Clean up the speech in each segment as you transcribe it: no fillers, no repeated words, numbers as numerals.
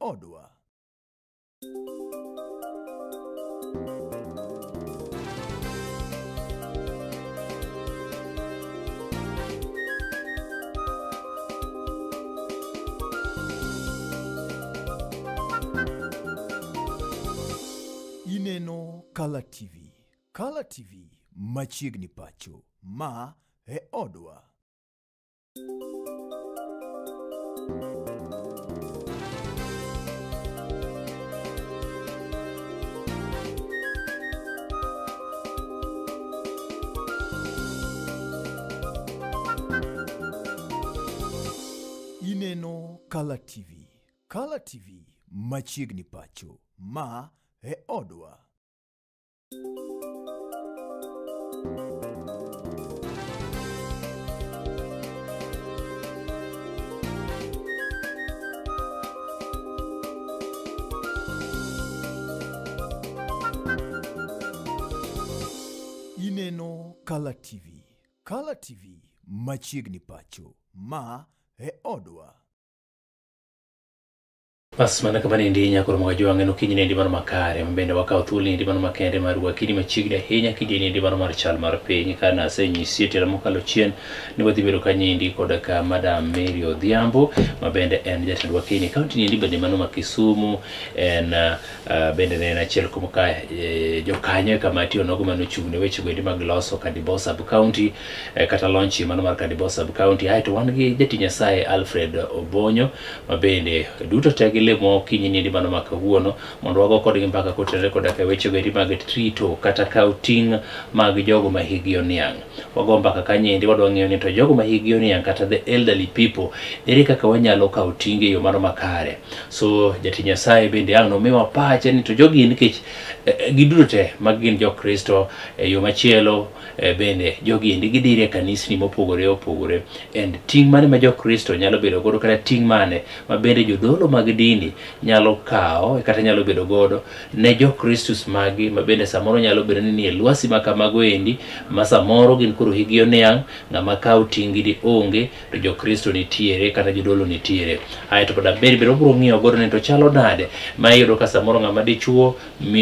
odwa. Ineno Color TV. Color TV machiegni pacho. Ma e odwa. Ineno Color TV. Color TV machiegni pacho. Ma e odwa. Ineno Color TV. Color TV machiegni pacho. Ma e odwa. Pas mana kamani ndi nyakoro mwajua no kinyine ndi mano makare mbende wakao thuli ndi mano makende maruwa kidi machigni henya kidi ndi mano mar chal mar penyi kana senyi siete la mokalo chien ni wadi bero kanyi ndi kodaka Madam Mary Odhiambo mabende en jatend wakini county ndi bende mano makisumu en bende na chel kumuka jokanye kamati onogo mano chugni weche gwendi magloso Kadibo sub county kata launchi mano mar Kadibo sub county haito wangi jati nyasaye Alfred Obonyo mabende duto tagi mo kinyini ndi mano makawuono mondo wago kodgi mpaka kotere kodaka weche gwendi mag trito kata counting mag jogo mahigi oniang wago mpaka kanye ndi wadwa ng'eyo ni to jogo mahigi oniang kata the elderly people ere kaka wanyalo counting yo mano makare so jati nyasaye bende ang no mewa pache ni to jogi nikech giduto mag gin jo Kristo yo machielo bende jogi ndi gidire kanisni mopogore and ting mane ma jo Kristo nyalo bedo godo kata ting mane ma bende jodolo mag dini nyalo kao kata nyalo bedo godo ne jo Kristus magi mabende samoro nyalo bedo ni e lwasi makamago endi ma samoro gin koro higi oniang ng'ama kao tingi di onge to jo Kristo nitiere kata jodolo nitiere aito poda bero bro ng'iyo godo ne to chalo nade ma yudo ka samoro ng'ama dichuo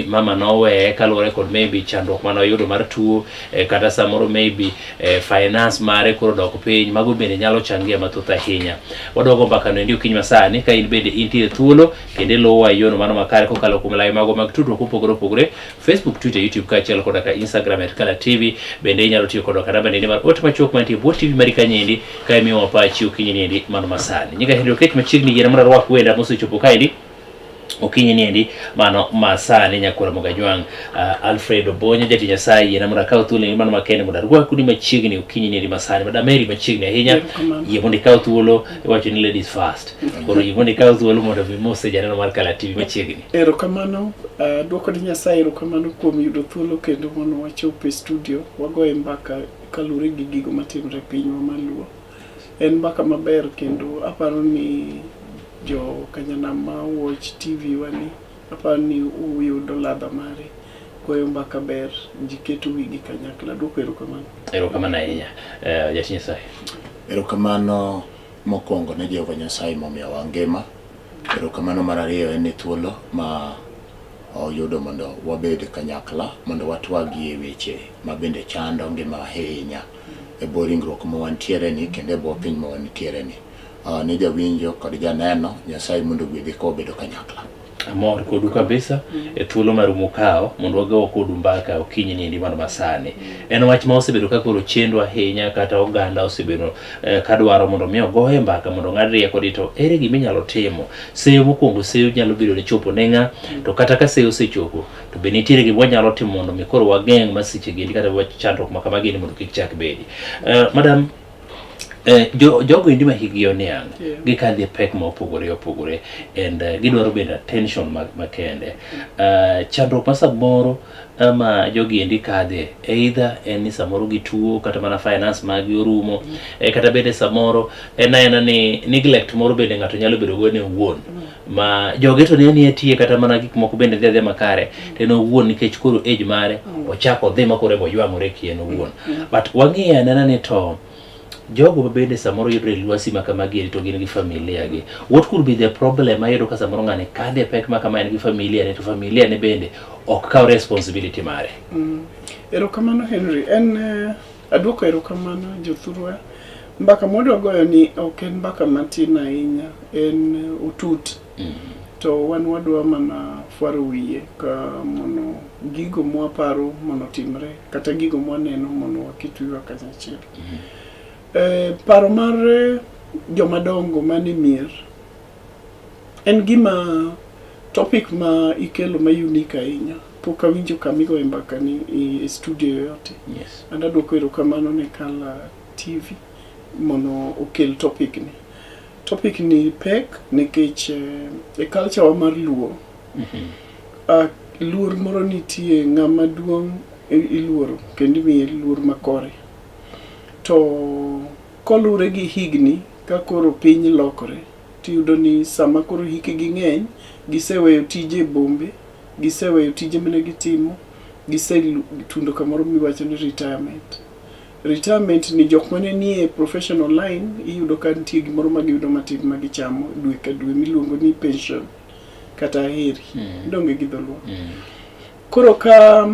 mama nowe kalore kod maybe chandruok mano yudo mar tuo kata samoro maybe finance mare koro dok piny mago bende nyalo changia mathoth ahinya wadogo mpaka no ndi ukiny masani ka in bende intie thuolo kende lowa yono mano makare kokalo kuom live mago mag tudruok opogore Facebook, Twitter, YouTube kaachiel koda ka Instagram at Color TV bende inyalo tiyo koda namba ni mar ote machuok mantie bo TV mari kanyendi ka imiyo wapachi ukinyini ndi mano masani nyika hendo kech machiegni yena mara rwak wenda mosechopo kaidi okinyini ndi mano masani nyakora mogajwang Alfred Obonyo jati nyasaye yena mara kaw thuolo mano makende moda rwak kuni machiegni ukinyini ndi masani Madam Mary machiegni ahinya yemondi kaw thuolo wacho ni ladies first koro yemondi kaw thuolo mondo mose janeno mar Color TV machiegni erokamano dwoko ni nyasaye erokamano kuom yudo thuolo kendo mondo wachope studio wagoye mbaka kalure gi gigo matimre pinywa maluo en mbaka maber kendo aparo ni jo Kanyanam ma watch TV wani aparo ni uyudo ladha mare goyo mbaka ber jiketo wigi kanyakla dwoko erokamano ahinya jati nyasaye erokamano mokwongo ne Jehova Nyasaye momiyo wangima erokamano mar ariyo en thuolo ma oyudo mondo wabed kanyakla mondo watwagie weche ma bende chando ngima ahinya e boringruok ma wantiere ni kendo e bo piny ma wantiere ni ne jawinjo kod janeno Nyasaye mondo gwedhi ko bedo kanyakla amor kodu kabisa e thuolo mar mukao mondo wagawo kodu mbaka okinyini ndi mano masani en wach ma osebedo ka koro chendo ahinya kata oganda osebedo kadwaro mondo miyo goye mbaka mondo ng'adrie kodi to ere gima inyalo timo seyo mokwongo seyo nyalo bedo ni chopo nenga to kata ka seyo osechopo to be nitiere gima wanyalo timo mondo mi koro wageng' masiche gindi kata wach chandruok ma kamagi mondo kik chak bedi Madam jogo indi mahigi oniang gikadhi pek ma opogore and gidwaro bende attention makende chandruok ma samoro ama jogi indi kadhe either ni samoro gituo kata mana finance magi orumo kata bende samoro ena ni neglect moro bende ng'ato nyalo bedo go ne wuon ma jogeto ne atie kata mana gik moko bende dhi makare teno wuon nikech koro age mare ochako dhi makore moywamore kien wuon but wang'iya nena ni to jogo bende samoro yudre lwasi makamagi to gin gi familia gi. What could be the problem ayudo ka samoro ng'ane kadhe pek makama en gi familia ne to familia ne bende ok kaw responsibility mare. Erokamano Henry, en aduoko erokamano jothurwa. Mbaka modwa goyo ni ok en mbaka matin ahinya, en utut. To wan wadwa mana fwaro wiye ka mono gigo mwaparo mono timre, kata gigo mwaneno mono wakitwiwa kanyachiel. Paro mar jomadongo mani mier en gima topic ma ikelo ma unique ahinya. Pok awinjo kamigo mbaka ni e studio yote. Yes. Andaduoko erokamano ne Kala TV mono okel topic ni. Topic ni pek nikech e culture wa mar Luo. Luor moro nitie ng'ama duong' iluoro kendo imiye luor makore. To kolure gi higni ka koro piny lokore, tiyudo ni sama koro hikgi ng'eny, giseweyo tije bombe, giseweyo tije mane gitimo, gisetundo kamoro miwacho ni retirement. Retirement ni jok mane nie professional line, iyudo ka nitie gimoro ma giyudo matin ma gichamo dwe ka dwe miluongo ni pension kata heri. Donge gi dholuo. Koro ka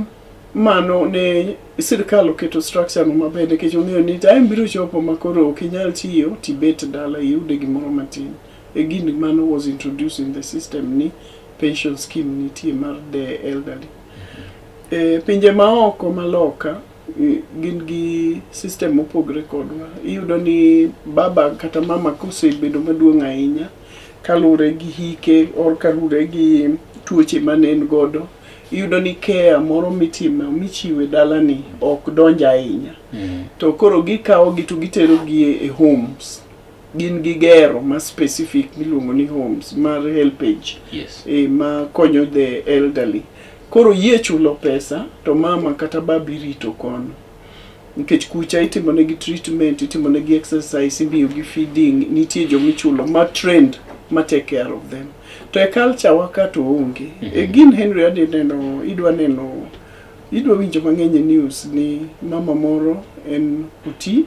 mano ne sirkal oketo structure no maber nikech ong'eyo ni time biro chopo ma koro ok inyal tiyo tibet dala iyude gimoro matin. Gini mano was introduced in the system ni pension scheme nitie mar the elderly. Pinje maoko maloka gin gi system mopogre kodwa. Iyudo ni baba kata mama kosebedo maduong' ahinya kalure gi hike or kalure gi tuoche mane en godo, iyudo ni care moro mitimo michiwe dala ni ok donja ahinya. To koro gikawo gi to gitero gi e homes. Gin gi gero ma specific miluongo ni homes mar helpage. Yes. Ma konyo the elderly. Koro yie chulo pesa to mama kata babi rito kono. Nikech kucha itimo negi treatment, itimo negi exercise, imiyo gi feeding, nitie jo michulo ma trend ma take care of them. To e culture wakato onge. Gin Henry adineno, idwa winjo mang'eny news ni mama moro en uti,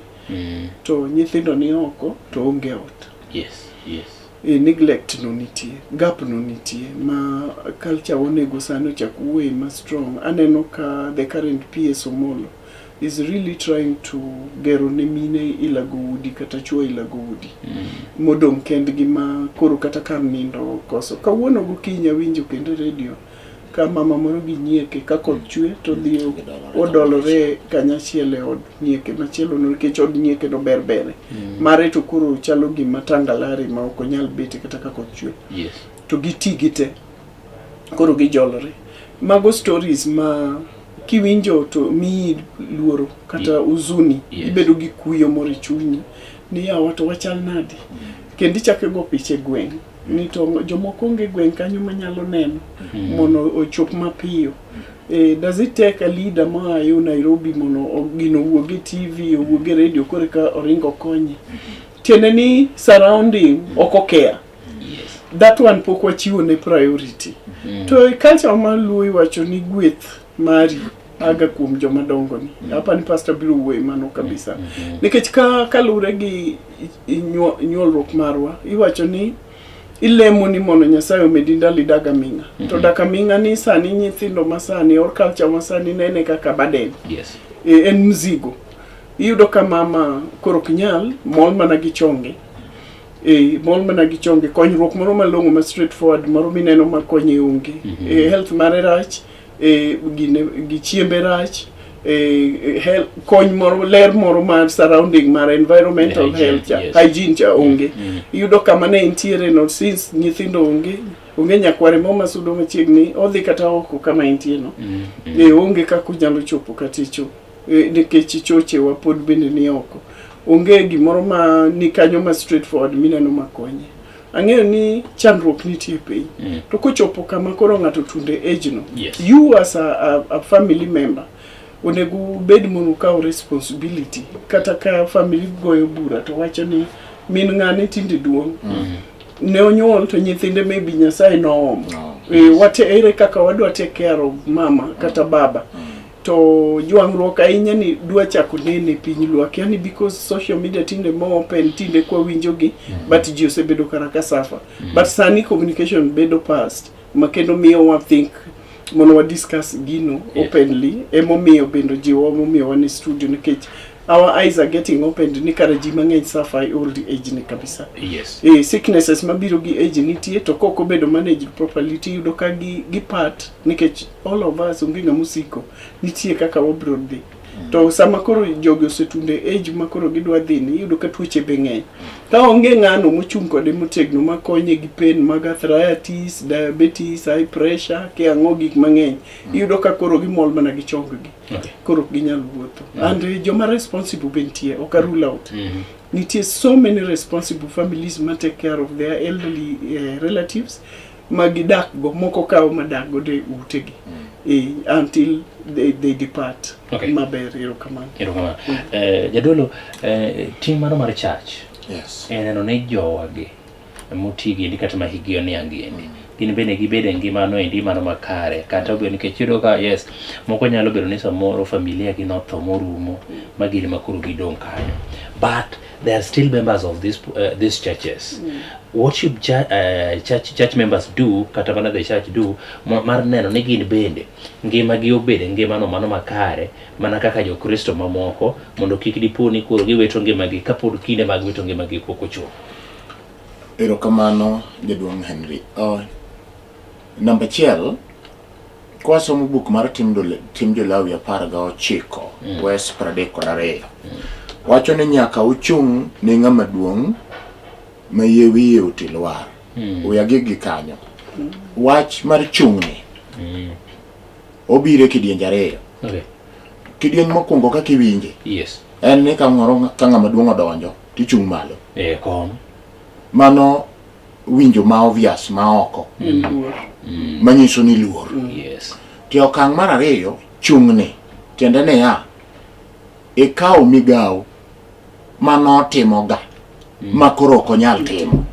to nyithindo ni oko to onge ot. Yes, yes. Neglect no nitie, gap no nitie, ma culture onego sano chakuwe ma strong. Aneno ka the current PS Omolo is really trying to gero ne mine ilago udi kata chuo ilago udi. Modong kendgi ma koro kata kar nindo koso. Kawuono gokinyi winjo kendo radio ka mama moro gi nyieke ka koth chwe to dhi odolore kanyachiel e od nyieke machielo no nikech od nyieke no berbere. Mare to koro chalo gima tangalare ma ok onyal bete kata ka koth chwe. Yes. To giti gite. Koro gijolore. Mago stories ma kiwinjo to mi luoro kata uzuni. Yes. Ibedo gi kuyo moro e chunyi ni ya watu wachal nadi. Kendi chake go piche gweng. Ni to jomoko onge gweng kanyo manyalo neno mono ochop mapiyo. Does it take a leader ma ayo Nairobi mono gino wuoge TV wuoge radio kore ka oringo konye? Tiene ni surrounding oko care. Yes. That one pok wachiwo ne priority. To culture ma Luo iwacho ni gweth mari aga kuom jomadongo ni. Hapa ni pastor biro wuoyo mano kabisa. Nikech kalure gi nyuolruok marwa iwacho ni ilemo ni mono Nyasaye omedi ndalo daga minga. To daka minga ni sani nyithindo masani or culture masani nene kaka baden. Yes. En mzigo. Iyudo ka mama koro kinyal mol mana gi chonge. Mol mana gi chonge konyruok moro malongo ma straightforward moro mineno ma konye onge. Health mare rach, gi chiembe rach, kony moro ler moro mar surrounding mar environmental health, yes. Hygiene cha onge. Iyudo kama ne intiere no since nyithindo onge nyakware mo masudo machiegni odhi kata oko kama intie no. Onge kako nyalo chopo katicho. Nikech choche wa pod bende ni oko. Onge gimoro ma ni kanyo ma straightforward mineno makonye. Ang'eyo ni chandruok nitie piny. To kochopo kama koro ng'ato tunde age no. Yes. You as a family member onego bed mono kawo responsibility kata ka family goyo bura to wacho ni min ng'ane tinde duong'. Ne onyuol to nyithinde maybe Nyasaye no ere kaka wadwa take care of mama kata baba. to juang'ruok ahinya ni dwa chako nene piny luak, yani because social media tinde mo open, tinde kwa winjogi but ji osebedo kara ka suffer but sani communication bedo past makendo miyo wa think mono wa discuss gino openly emomiyo bendo ji omomiyo wan e studio nikech our eyes are getting opened ni kara ji mang'eny suffer e old age ni kabisa. Sicknesses mabiro gi age nitie to koko bedo managed properly tiyudo ka gi part nikech all of us onge ng'ama osiko nitie kaka wabro dhi to sama koro jogi osetunde age makoro gidwa dhi ni iyudo ka tuoche be ng'eny ka onge ng'ano mochung' kode motegno makonye gi pain mag arthritis, diabetes, high pressure ke ang'o gik mang'eny iyudo ka koro gimol mana gi chonggi koro ginyal wuotho and joma responsible bentie ok rule out nitie so many responsible families ma take care of their elderly relatives magidak go moko kawo madak go de utegi until they depart. Maber erokamano. Jadolo ting mano mar church en ne jowagi motigi ndi kata mahigio ni angiendi gin bende gibede ngimano endi mano makare kata obedo nikech yudo ka moko nyalo bedo ni samoro familia gi notho morumo magili makuru gidong kanyo but they are still members of these churches. What should church members do kata mana the church do mar neno ni gin bende ngima gi obede ngimano mano makare mana kaka jo Kristo mamoko mondo kik diponi koro giweto ngima gi kapod kinde mag weto ngima gi pok ochopo. Erokamano jaduong' Henry. Namba chiel kwa somo buk mar tim Jolawi 19 Wes 32 wacho ni nyaka uchung' ni ng'ama duong' ma yie wiye otilwar uyagi gi kanyo wach mar chung'ni obire kidienje ariyo. Kidieny mokwongo kaka iwinje en ni ka ng'ama duong' odonjo tichung' malo kom mano winjo ma obvious ma oko manyiso ni luor. Ti okang' mar ariyo chung'ni tiende ne ya ikawo migawo manotimoga makoro ok onyal timo.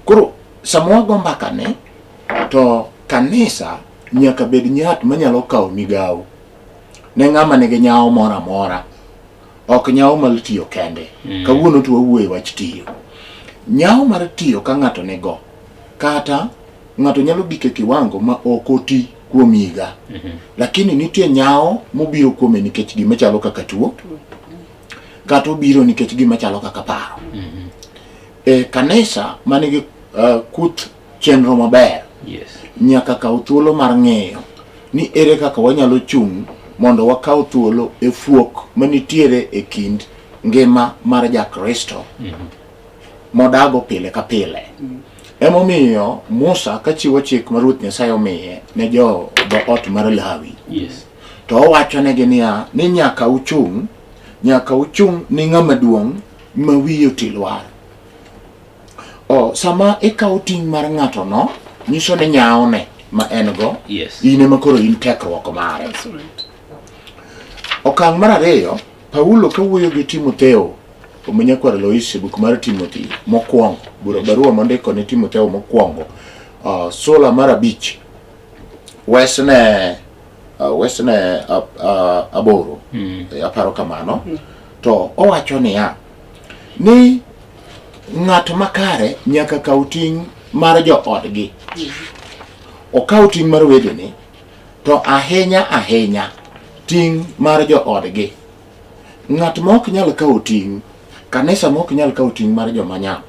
Koro sama wago mbakane to kanisa nyaka bed ng'at manyalo kawo migawo ne ng'ama nigi nyawo moro amora ok nyawo mal tiyo kende. Kawuono to wawuoye wach tiyo. Nyawo mar tiyo ka ng'ato nego kata ng'ato nyalo gike kiwango ma ok oti kuom higa lakini nitie nyawo mobiro kuome nikech gima chalo kaka tuo kata obiro nikech gima chalo kaka paro. Kanisa manigi kuth chenro maber nyaka kaw thuolo mar ng'eyo ni ere kaka wanyalo chung' mondo wakaw thuolo e fuok manitiere e kind ngima mar Jakristo modago pile ka pile. Emomiyo Musa kachiwo chik ma Ruoth Nyasaye omiye ne jo ot mar Lawi to owacho negi niya ni nyaka uchung' ni ng'ama duong' ma wiye otilwar. Sama ikawo ting' mar ng'ato no nyiso ni nyawone ma en go in ema koro in tekruok mare. Okang' mar ariyo Paulo kawuoyo gi Timotheo omenyakwar Lois buk mar Timothy mokwongo barua mondiko ne Timotheo mokwongo sura mar 5 wesne aboro aparo kamano to owacho niya ni ng'ato makare nyaka kaw ting' mar joodgi okaw ting' mar wedene to ahinya ting' mar joodgi. Ng'at ma ok nyal kaw ting' kanisa ma ok nyal kaw ting' mar joma nyap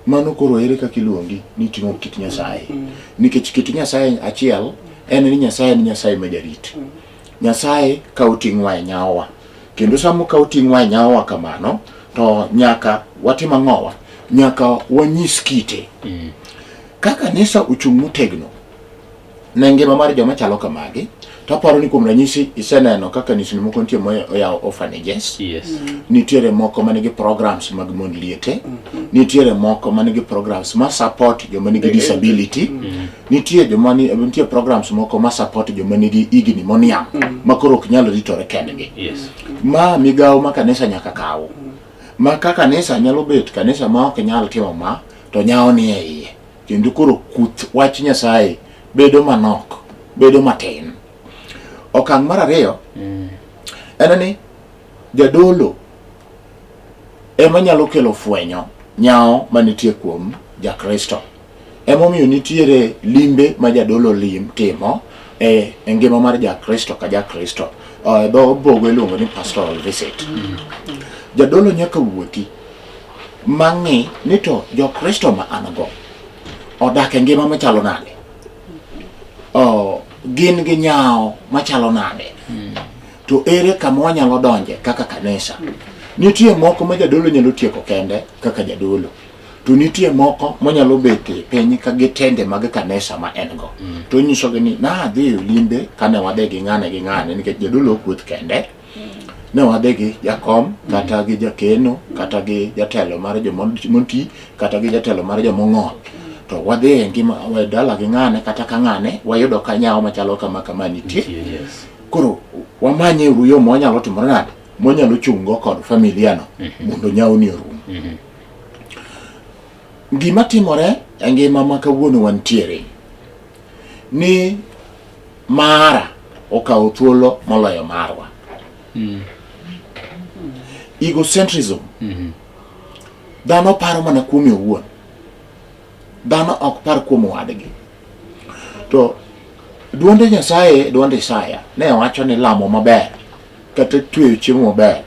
mano koro ere kaka iluongi ni ting'o kit Nyasaye nikech kit Nyasaye achiel en ni Nyasaye ni Nyasaye ma jarit. Nyasaye kaw ting' wa nyawa kendo samo kaw ting' wa nyawa kamano to nyaka watim ang'owa nyaka wanyis kite kaka kanisa uchung' motegno ne ngima mar joma chalo kamagi. To paro ni kuom ranyisi iseneno kaka kanisni moko nitie moyawo orphanages. Nitiere moko manigi programs mag mond liete. Nitiere moko manigi programs ma support joma nigi disability. Nitie programs moko ma support joma nigi igni moniam makoro ok nyalo ritore kendgi. Ma migawo ma kanisa nyaka kawo. Ma kaka kanisa nyalo bet kanisa ma ok nyal timo ma to nyawo ni e iye. Kendo koro kuth wach Nyasaye bedo manok, bedo matin. Okang' mar ariyo en ni jadolo ema nyalo kelo fwenyo nyao manitie kuom jakristo. Emomiyo nitiere limbe ma jadolo timo e ngima mar jakristo ka jakristo. Dho bogo iluongo ni pastoral visit. Jadolo nyaka wuothi mang'i ni to jokristo ma an go odak e ngima machalo nade, gin gi nyao machalo nade, to ere kama wanyalo donje kaka kanisa. Nitie moko ma jadolo nyalo tieko kende kaka jadolo, to nitie moko manyalo bet piny ka gitende mag kanisa ma en go. To nyisogi ni nadhi e limbe kane wadhi gi ng'ane nikech jadolo ok wuoth kende. Ne wadhi gi jakom kata gi jakeno kata gi jatelo mar jomonti kata gi jatelo mar jomong'ol. To wadhi e ngima dala gi ng'ane kata ka ng'ane wayudo ka nyao machalo kama nitie. Koro wamanye yo mwanyalo timore nade, mwanyalo chungo kod familia no mondo nyao ni orum. Gima timore e ngima ma kawuono wantiere ni mara okawo thuolo moloyo marwa. Egocentrism. Dhano paro mana kuome owuon. Dhano ok par kuom wadgi. To duonde Nyasaye, duonde Isaya ne wacho ni lamo maber kata tweyo chiemo maber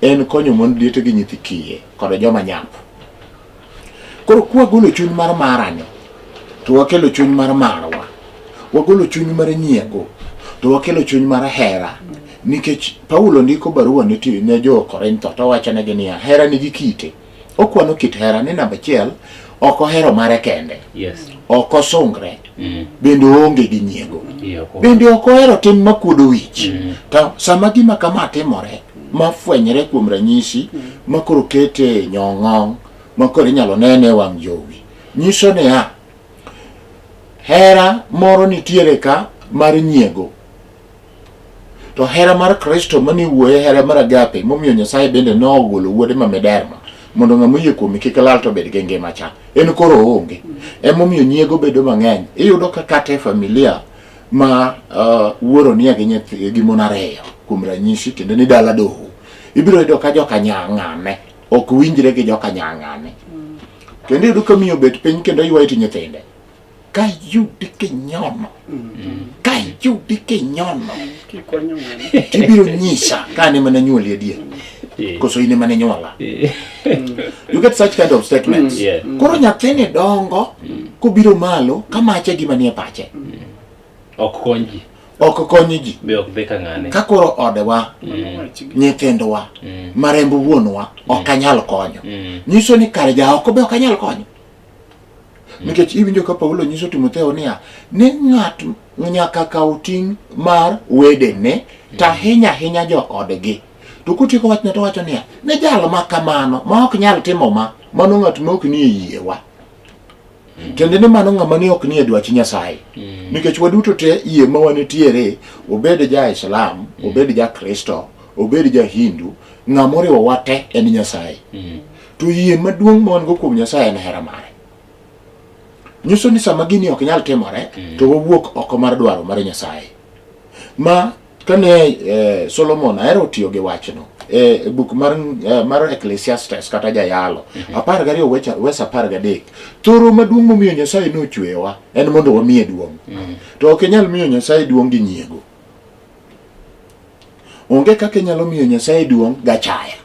en konyo mon liete gi nyithi kiye kod joma nyap. Koro kwa golo chuny mar marani to wakelo chuny mar marwa. Wagolo chuny mar nyiego to wakelo chuny mar hera. Nikech Paulo ndiko barua ne jo Korintho to wachonegi niya, hera nigi kite. Okwano kit hera ni namba 1 ok ohero mare kende. Ok osungre. Bende oonge gi nyiego. Bende ok ohero tim makuodo wich. To sama gima kama timore mafwenyre kuom ranyisi makoro kete nyong'ong makoro inyalo nene wang' jowi, nyiso niya hera moro nitiere ka mar nyiego. To hera mar Kristo mani wuoye hera mar agape momiyo Nyasaye bende nogolo wuode ma Miderma mondo ng'ama oyie kuome kik lal to bed gi ngima cha. En koro onge. Emomiyo nyiego bedo mang'eny. Iyudo ka kata e familia ma wuoro nie gi nyithi gi mon ariyo kuom ranyisi kendo ni dala doho, ibiro yudo ka joka nyang'ane ok winjre gi joka nyang'ane. Kendo iyudo ka miyo bet piny kendo ywayo ti nyithinde ka yudi kinyono ka yudi kinyono tibiro nyisa ka ne mana nyuoli adier koso ine mana nyuola. You get such kind of statements. Koro nyathini dongo kobiro malo kamache gima nie pache. Ok konyi ji. Be ok dhi ka ng'ane. Ka koro odewa, nyithindowa, marembo wuonwa ok anyal konyo. Nyiso ni kare jaoko be ok anyal konyo. Nikech iwinjo ka Paulo nyiso Timotheo niya, ni ng'at nyaka kaw ting' mar wedene ta hinya jo odgi. To kutieko wachne to wacho niya, ne jal ma kamano ma ok nyal timo mano ng'at ma ok ni e yiewa. Kendo ni mano ng'ama ni ok ni e dwach Nyasaye. Nikech waduto te yie ma wanitiere, obed ja Islam, obed ja Kristo, obed ja Hindu, ng'amoriwo wate en Nyasaye. To yie maduong' ma wan go kuom Nyasaye en hera mare. Nyiso ni sama gini ok nyal timore to wawuok oko mar dwaro mar Nyasaye. Ma kane Solomon ahero tiyo gi wachno e buk mar Ecclesiastes kata jayalo 12 wesa 13. Thoro maduong' momiyo Nyasaye nochweyowa en mondo wamiye duong'. To ok nyal miyo Nyasaye duong' gi nyiego. Onge kaka nyalo miyo Nyasaye duong' gachaya.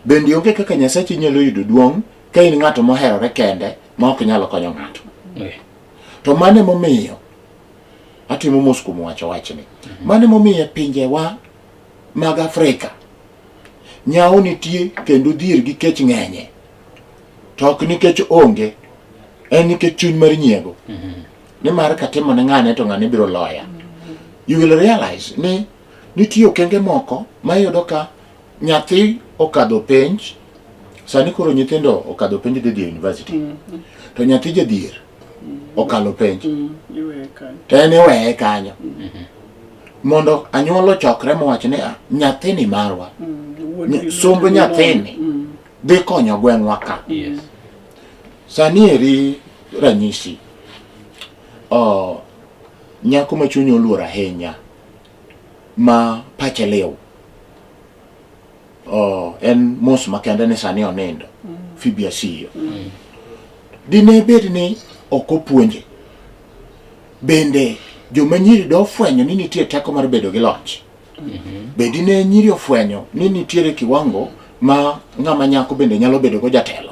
Bende onge kaka Nyasaye nyalo yudo duong' ka in ng'ato moherore kende ma ok nyalo konyo ng'ato. To mane momiyo atimo mos kuom wachni. Mane momiyo pinjewa mag Afrika nyao nitie kendo dhier gi kech ng'enye. To ok nikech onge, en nikech chuny mar nyiego. Nimar katimo ne ng'ane to ng'ane biro loya. You will realize ni nitie okenge moko ma iyudo ka nyathi okadho penj. Sani koro nyithindo okadho penj dhi university. To nyathi jadhier okalo penj. To en iweye kanyo. Mondo anyuolo chokre mowach ni nyathini marwa. Somb nyathini dhi konyo gweng'wa ka. Sani eri ranyisi. Nyako ma chunye oluor ahinya ma pache liw en mos makende ni sani onindo Phoebe Asiyo dine bed ni okopuonje bende joma nyiri do fwenyo ni nitie teko mar bedo gi loch bedi ne nyiri ofwenyo ni nitiere kiwango ma ng'ama nyako bende nyalo bedo go jatelo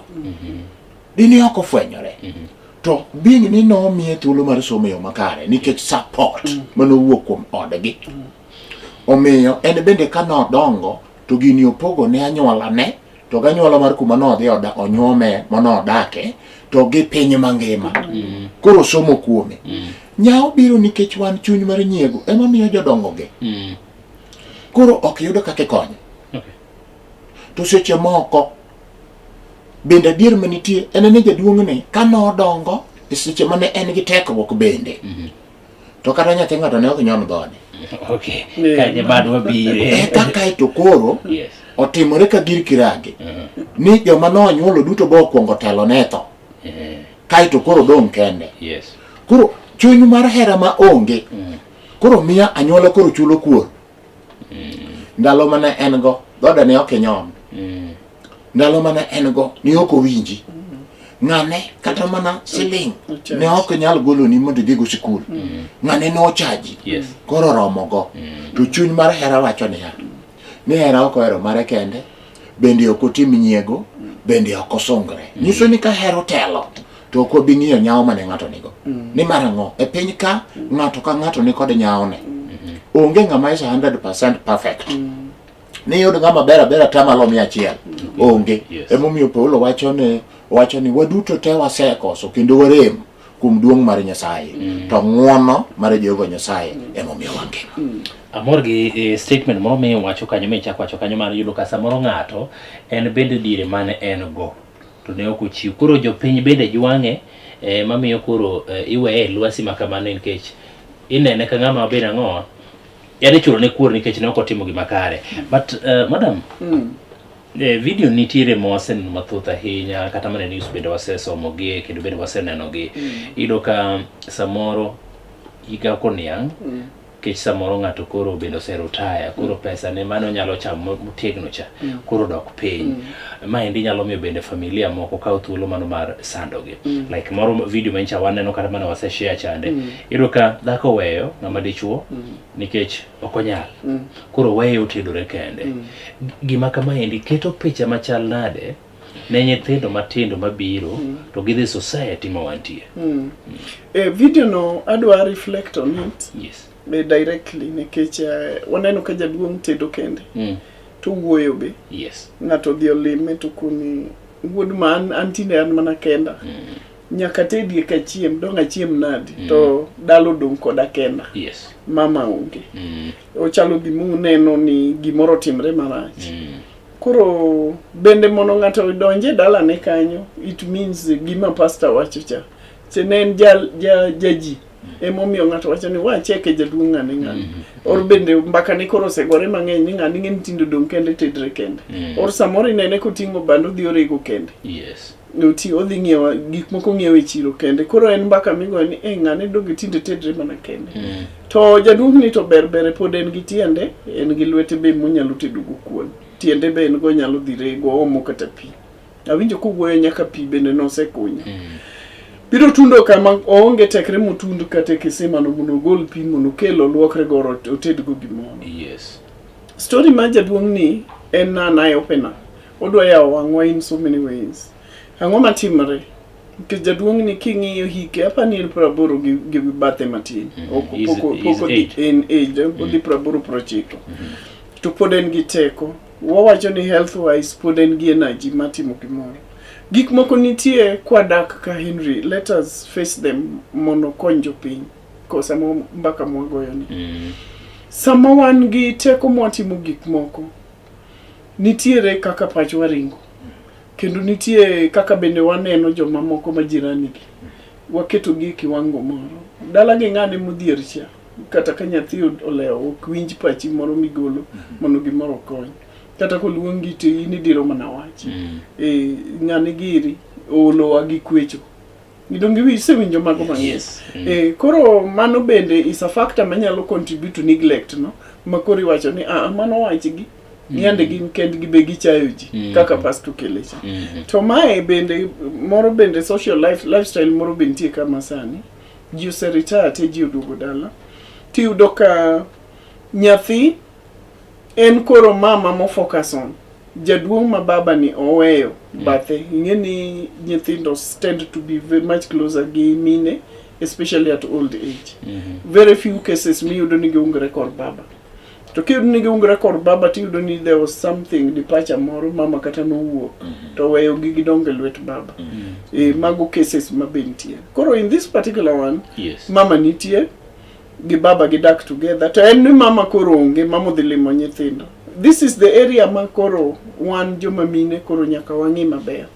dine oko fwenyore to bing ni no miye thuolo mar somo yo makare nikech support mano wuok kuom odgi omiyo en bende kano dongo to gini opogo ne anyuola ne to ganyuola mar kuma no dhi onyuome mono odake to gi piny mangima koro somo kuome nyao biro nikech wan chuny mar nyiego ema miyo jodongo ge koro ok yudo kaka konyo to seche moko bende adier manitie en ne jaduong' ni kano dongo seche mane en gi tekruok bende to kata nyathi ng'ato ne ok nyon dhode kanye badwa bire kaka to koro otimore ka gir kirage ni joma no nyuolo duto bo kuongo telo ne tho kai to koro dong kende koro chuny mar hera ma onge koro miya anyuola koro chulo kuor ndalo mane en go dhoda ne ok nyon ndalo mane en go ni ok owinji ng'ane kata mana siling ne ok nyal golo ni mondo dhi go sikul ng'ane no chaji koro romo go to chuny mar hera wacho ni hera ok ohero mare kende bende ok otim nyiego bende ok osungre nyiso ni ka hero telo to ok obi ng'iyo nyawo mane ng'ato nigo ni mar ang'o e piny ka ng'ato ka ng'ato ni kod nyawone onge ng'ama is 100% perfect ni yud ng'ama bera tamalo 100 onge emomiyo Paulo wacho ni waduto te wasekoso kendo warem kuom duong' mar Nyasaye to ng'wono mar Jehova Nyasaye emomiyo wangima amor gi statement moro miyo wacho kanyo michako wacho kanyo mar yudo ka samoro ng'ato en bende dire mane en go to ne ok ochiw koro jopiny bende jwang'e mamiyo koro iweye lwasi makamano nikech inene ka ng'ama bende ang'o yani chulo ne kuor nikech ne ok otimo gima kare but madam video nitiere mosen mathoth ahinya kata mana news bende wasesomo gi kendo bende waseneno gi ido ka samoro higa koniang kech samoro ng'ato koro bende oserutaya koro pesa ne mano nyalo chamo motegno cha koro dok piny ma endi nyalo miyo bende familia moko kaw thuolo mano mar sandogi like moro video mancha waneno kata mana wase share chande ido ka dhako weyo ng'ama dichuo nikech ok onyal koro weyo tedore kende gima kama endi keto picha machal nade ne nyithindo matindo mabiro to gidhi society ma wantie video no adwa reflect on it yes directly nikech waneno ka jaduong' tedo kende to wuoyo be ng'ato dhi olime to kuni wuod man antine an mana kenda nyaka tedie ka chiem dong' achiem nadi to dalo dong' koda kenda mama onge ochalo gimuneno ni gimoro timre marach koro bende mono ng'ato donje dala ne kanyo it means gima pastor wacho cha chenen jaji emomiyo ng'ato wacho ni wacheke jaduong' ng'ane or bende mbaka ni koro segore mang'eny ni ng'ani ng'en tindo dong' kende tedre kende or samoro inene koting'o bando dhi orego kende odhi ng'iewo gik moko ng'iewo e chiro kende koro en mbaka migo ni ng'ane dong' tinde tedre mana kende to jaduong' ni to ber pod en gi tiende en gi lwete be monyalo tedogo kuon tiende be en go nyalo dhi rego omo kata pi awinjo kowuoyo nyaka pi bende nosekunya biro tundo kama onge tekre mutundu kata kisima no muno gol pi muno kelo luokre goro otedgo gimoro story ma jaduong' ni en na opena odwa yawo wang'wa in so many ways ang'o matimre ke jaduong' ni king'iyo hike apani en 80 gi bathe matin poko in age odi 80 to pod en gi teko wawacho ni health wise pod en gi energy matimo gimoro gik moko nitie kwa dak ka Henry let us face them mono konjo piny kosa mbaka mwagoyo ni sama wan gi teko mwatimo gik moko nitiere kaka pachwa ringo kendo nitie kaka bende waneno joma moko majirani gi waketo gi kiwango moro dala gi ng'ane modhier cha kata ka nyathi olewo ok winj pachi moro migolo mono gimoro konyo kata koluongi to ini diro mana wach ng'ane giri olowa gi kwecho Idongi wi sewinjo mago mang'eny. Yes. Koro mano bende is a factor manyalo contribute to neglect, no? Makoro iwacho ni mano wachgi niande gin kendgi be gichayo ji kaka pasto kelecha. To mae bende moro bende social lifestyle moro bende tie kama sani. Ji oseretire te ji oduogo dala. Tiyudo ka nyathi en koro mama mo focus on. Jaduong' ma baba ni oweyo bathe. Ingeni nyithindo tend to be very much closer gi mine, especially at old age. Very few cases miyudo ni giungre kor baba. To kiyudo ni giungre kor baba tiyudo ni there was something departure moro mama kata nowuok to weyo gi gidonge lwet baba. Mago cases mabentie. Koro in this particular one, mama nitie gi baba gidak together. To en ni mama koro onge, mama dhi limo nyithindo. This is the area ma koro wan joma mine koro nyaka wang'i maber.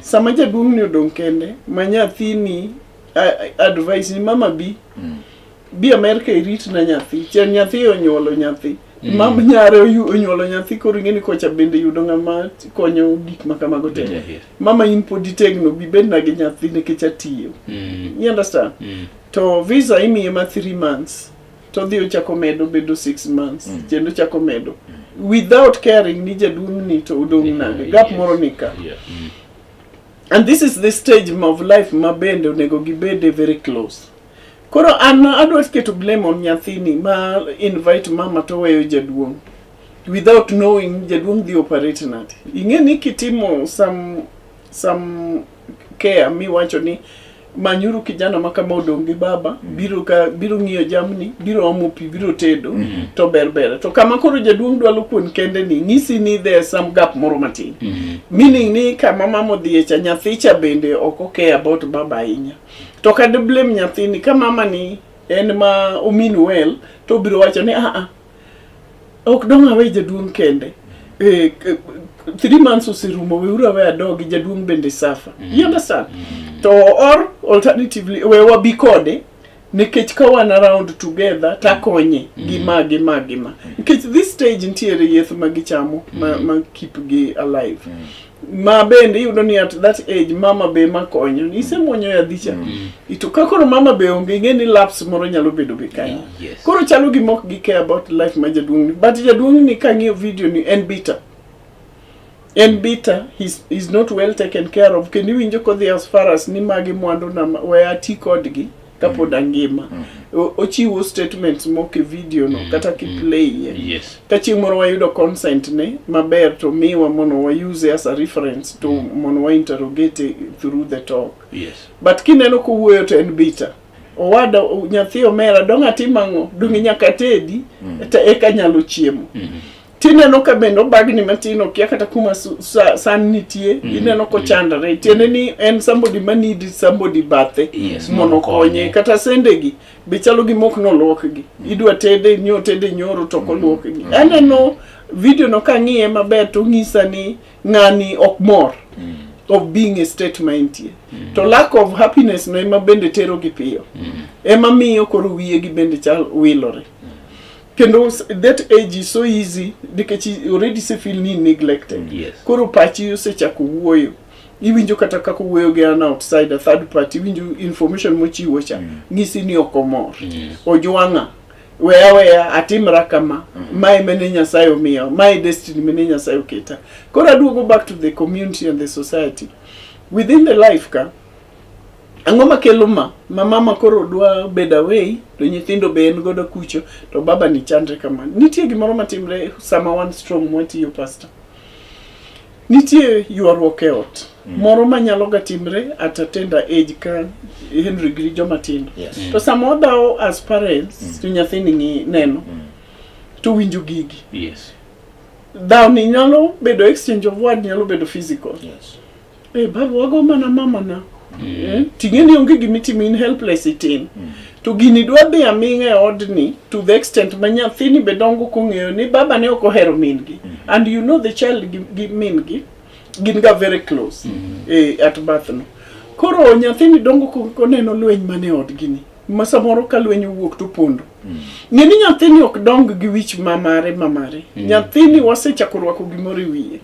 Sama jaduong' ni odong' kende, ma nyathini advice ni mama bi America irit na nyathi. Chen nyathi onyuolo nyathi. Mama nyare onyuolo nyathi koro ing'eni kocha bende yudo ng'ama konyo gik makamago te. Mama in pod itegno bi bed na gi nyathi nikech atiyo. You understand? To visa imiye ma 3 months. To dhi ochako medo bedo 6 months. Chendo chako medo. Without caring ni jaduong' ni to udong' nade. Gap moro nika. And this is the stage of life ma bende onego gibede very close. Koro adwa keto blame on nyathini ma invite mama to weyo jaduong' without knowing jaduong' dhi operate nade. Ing'eni kitimo some care miwacho ni manyuru kijana makama odong' gi baba biro ng'iyo jamni, biro omo pi, biro tedo to ber. To kama koro jaduong' dwalo kuon kende ni ng'isi ni there some gap moro matin. Meaning ni kama mama odhiye cha nyathi cha bende ok care about baba ahinya. To kad blame nyathini ka mama ni en ma mean well to biro wacho ni ok dong' awe jaduong' kende. 3 months osirumo weura we adogi jaduong' bende suffer. You understand? To or alternatively we wabi kode nikech ka wan around together takonye gima. Nikech this stage ntiere yeth magichamo ma keep gi alive. Ma bende yudo ni at that age mama be makonyo nisemonyo yadhicha. Ito kakoro mama be onge ngeni lapse moro nyalo bedo be kai. Koro chalo gi mok gi care about life ma jaduong'. But jaduong' ni kang'iyo video ni en bitter. En bitter, he's not well taken care of. Can you winjo kodhi as far as ni magi mwandu na we ati kodgi kapod angima. Ochiwo statements moke video no kata ki play. Kachi moro wayudo consent ne maber to miwa mono wa use as a reference to mono wa interrogate through the talk. But kineno ko wuoyo to en bitter. Owada nyathi omera donga timango dungi nyaka tedi eka nyalo chiemo. Tineno ka bendo bagni matino kia kata kuma san nitie ineno ko chandre tiene ni en somebody man need somebody bathe mono konye kata sendegi be chalo gi mok no lokgi idwa tede nyoro to ko lokgi aneno video no ka ngiye maber to ngisa ni ngani ok mor of being a state mind here. To lack of happiness no ema bende tero gi piyo ema miyo koro wiye gi bende chal wilore. Kendo that age is so easy because you already se feel ni neglected. Koro pachi yosechako wuoyo. Iwinjo kata kako wuoyo gi an outside a third party iwinjo information mochiwo cha ngisi ni okomor. Ojwanga weya atimra kama my mene Nyasaye omiyo my destiny mene Nyasaye oketa. Koro aduogo back to the community and the society within the life ka angoma kelo mama koro dwa bed away to nyithindo be en godo kucho to baba ni chandre kama nitie gimoro matimre sama one strong mwati yo pastor nitie yuarruok e ot moro manyalo gatimre at a tender age ka Henry Grijo matindo to sama odao as parents to nyathini neno to winjo gigi thou ni nyalo bedo exchange of word nyalo bedo physical baba wago mana mama na tingeni onge gimitimi in helpless itin to gini dwa dhi aminge odni to the extent ma nyathini bedongo kong'eyo ni baba ne ok ohero mingi and you know the child gi mingi gin ga very close at birth no koro nyathini dongo koneno lweny mane odgini ma samoro ka lweny wuok to pondo ngeni nyathini ok dong gi wich mamare nyathini wasechako rwako gimoro wiye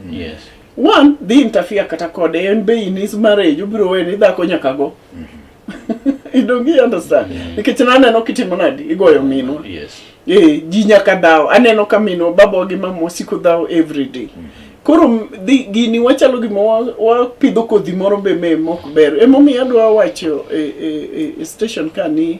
one the interfere kata kode en be in his marriage ubiro we ni dhako nyaka go You don't understand. Nikech aneno kitimo nadi igoyo minwa. Yes. Ji nyaka dhaw. Aneno ka minwa babo gi mama osiko dhaw every day. Koro gini wachalo gima wapidho kodhi moro be mok ber. Emomiyo adwa wacho station kani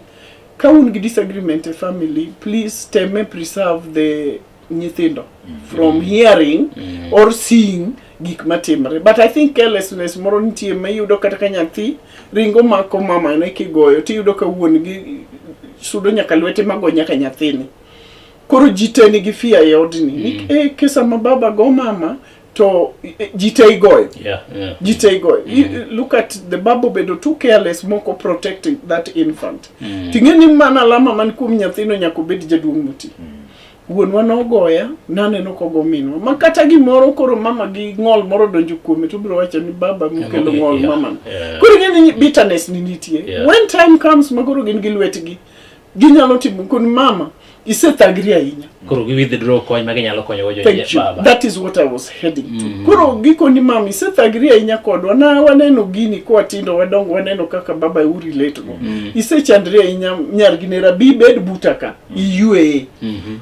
ka un gi disagreement e family, please teme preserve the nyithindo from hearing or seeing gik matimre. But I think carelessness moro nitie ma yudo kata ka nyathi ringo mako mama ne kigoyo ti yudo ka wuon gi sudo nyaka lwete mago nyaka nyathini. Koro jite ni gi fear e odni. Kesa ma baba go mama to jite igoyo. Jite igoyo. Look at the babo bedo too careless moko protecting that infant. Tingeni mana lama man kum nyathino nyako bed jaduong' muti. Wuon wano goya, naneno kogo minwa. Makata gimoro koro mama gi ng'ol moro donjo kuome to biro wacho ni baba mukelo ng'ol mama. Koro ngeni bitterness ni nitie. When time comes magoro gin gi lwetgi. Ginyalo timo kun mama isethagri ahinya. Koro gi withdraw kony ma ginyalo konyo go baba. That is what I was heading to. Koro giko ni mama isethagri ahinya kodwa na waneno gini kwa tindo wadongo waneno kaka baba uri leto go. Isechandri ahinya nyar ginera bi bed butaka. Iyue.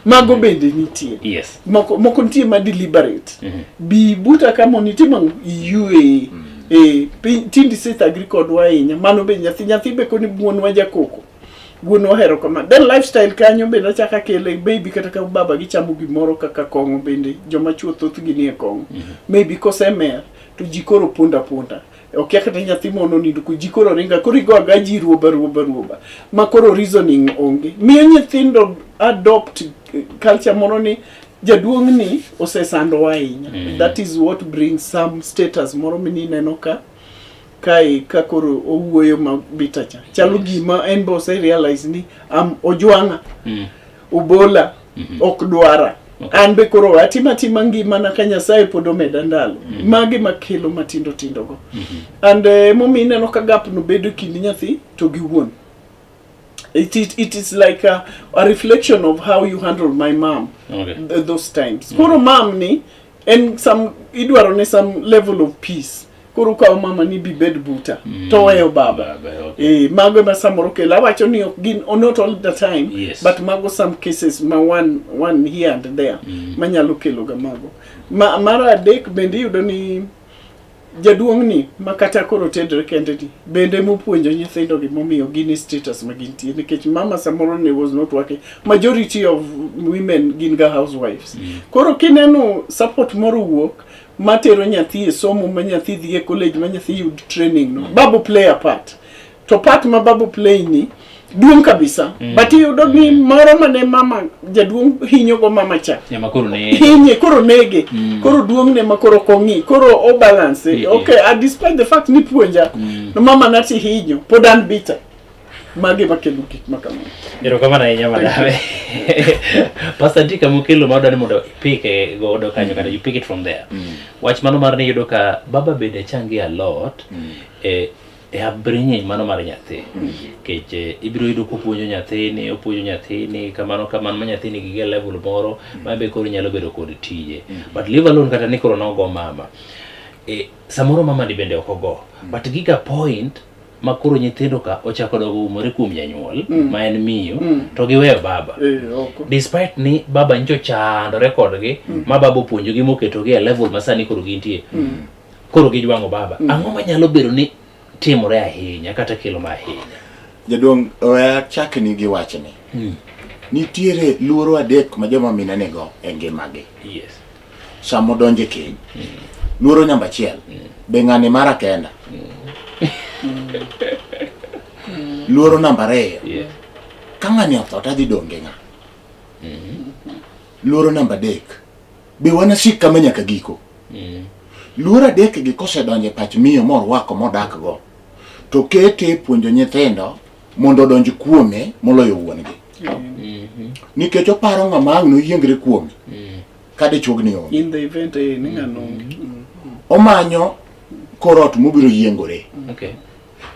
Mago bende nitie. Yes. Moko nitie ma deliberate. Bi butaka monitimo iyue. Tindi sethagri kodwa ahinya. Mano be nyathi be koni buon waja koko. Guno hero kama then lifestyle kanyo bende chaka kele baby kata ka baba gichamo gimoro kaka kongo bende joma chuo thoth ginie kongo maybe kosemer to jikoro punda okia kata nyathi mono nindo ku jikoro ringa koro igo gaji ruoba makoro reasoning onge miyo nyithindo adopt culture moro ni jaduong' ni osesando ahinya. That is what brings some status moro mineno ka kai kakoro owuoyo mabitacha chalo gima en bo se realize ni am ojwanga ubola ok dwara an be koro atima ngima na Nyasaye pod omeda ndalo mage makelo matindo go and momine no ka gap no bedo kindi nyathi to gi wuon. It is like a reflection of how you handle my mom those times. Koro mom ni and some idwaro ne some level of peace. Koro ka mama ni bi bed buta to weyo baba. Mago ma samoro ke la wacho ni gin not all the time, but mago some cases ma one here and there manyalo kelo ga mago. Mara adek bende yudo ni jaduong' ni makata koro tedre kende ni bende mopuonjo nyithindo gi momiyo gin status magintie nikech mama samoro ne was not working. Majority of women gin ga housewives. Koro kineno support moro wuok matero nyathi e somo ma nyathi dhi e college ma nyathi yud training no babu play a part to part ma babu play ni duong kabisa but yudo ni moro mane mama jaduong' hinyo go mama cha makoro ne hinye koro nege koro duong' ne makoro kongi koro o balance okay despite the fact ni puonja no mama nati hinyo podan bitter mage makelo gik makama. Ero kama na nyama dawe. Pastor Dika mukelo maoda ni mondo pike godo kanyo kada you pick it from there. Wach mano mar ne yudo ka baba bede changi a lot e abrinye mano mar nyathi. Keche ibiro yudo kopuonjo nyathi ni kamano ma nyathi ni gige level moro mabe koro nyalo bedo kod tije. But leave alone kata ni koro nogo mama. Samoro mama di bende okogo. But giga point makoro nyithindo ka ochako dogo umore kuom janyuol ma en miyo to giweyo baba despite ni baba njo chando rekordgi ma baba puonjo gi moketo gi a level masani koro gintie koro gijwango baba ang'o manyalo bedo ni timore ahinya kata kelo ma ahinya jaduong' chakni gi wachni nitiere luoro adek ma joma mine nego e ngimagi. Samo donje keny luoro namba achiel be ng'ani mara kenda luoro namba 2 ka ng'ani otho tadhi donge ng'a. Luoro namba 3 be wanasik kama nyaka giko. Luoro adek gi kosedonje pach miyo morwako modak go to kete puonjo nyithindo mondo donj kuome moloyo wuongi nikech oparo ng'ama ang' noyiengre kuome kade chogni onge in the event ni ng'ano omanyo korot mobiro yiengore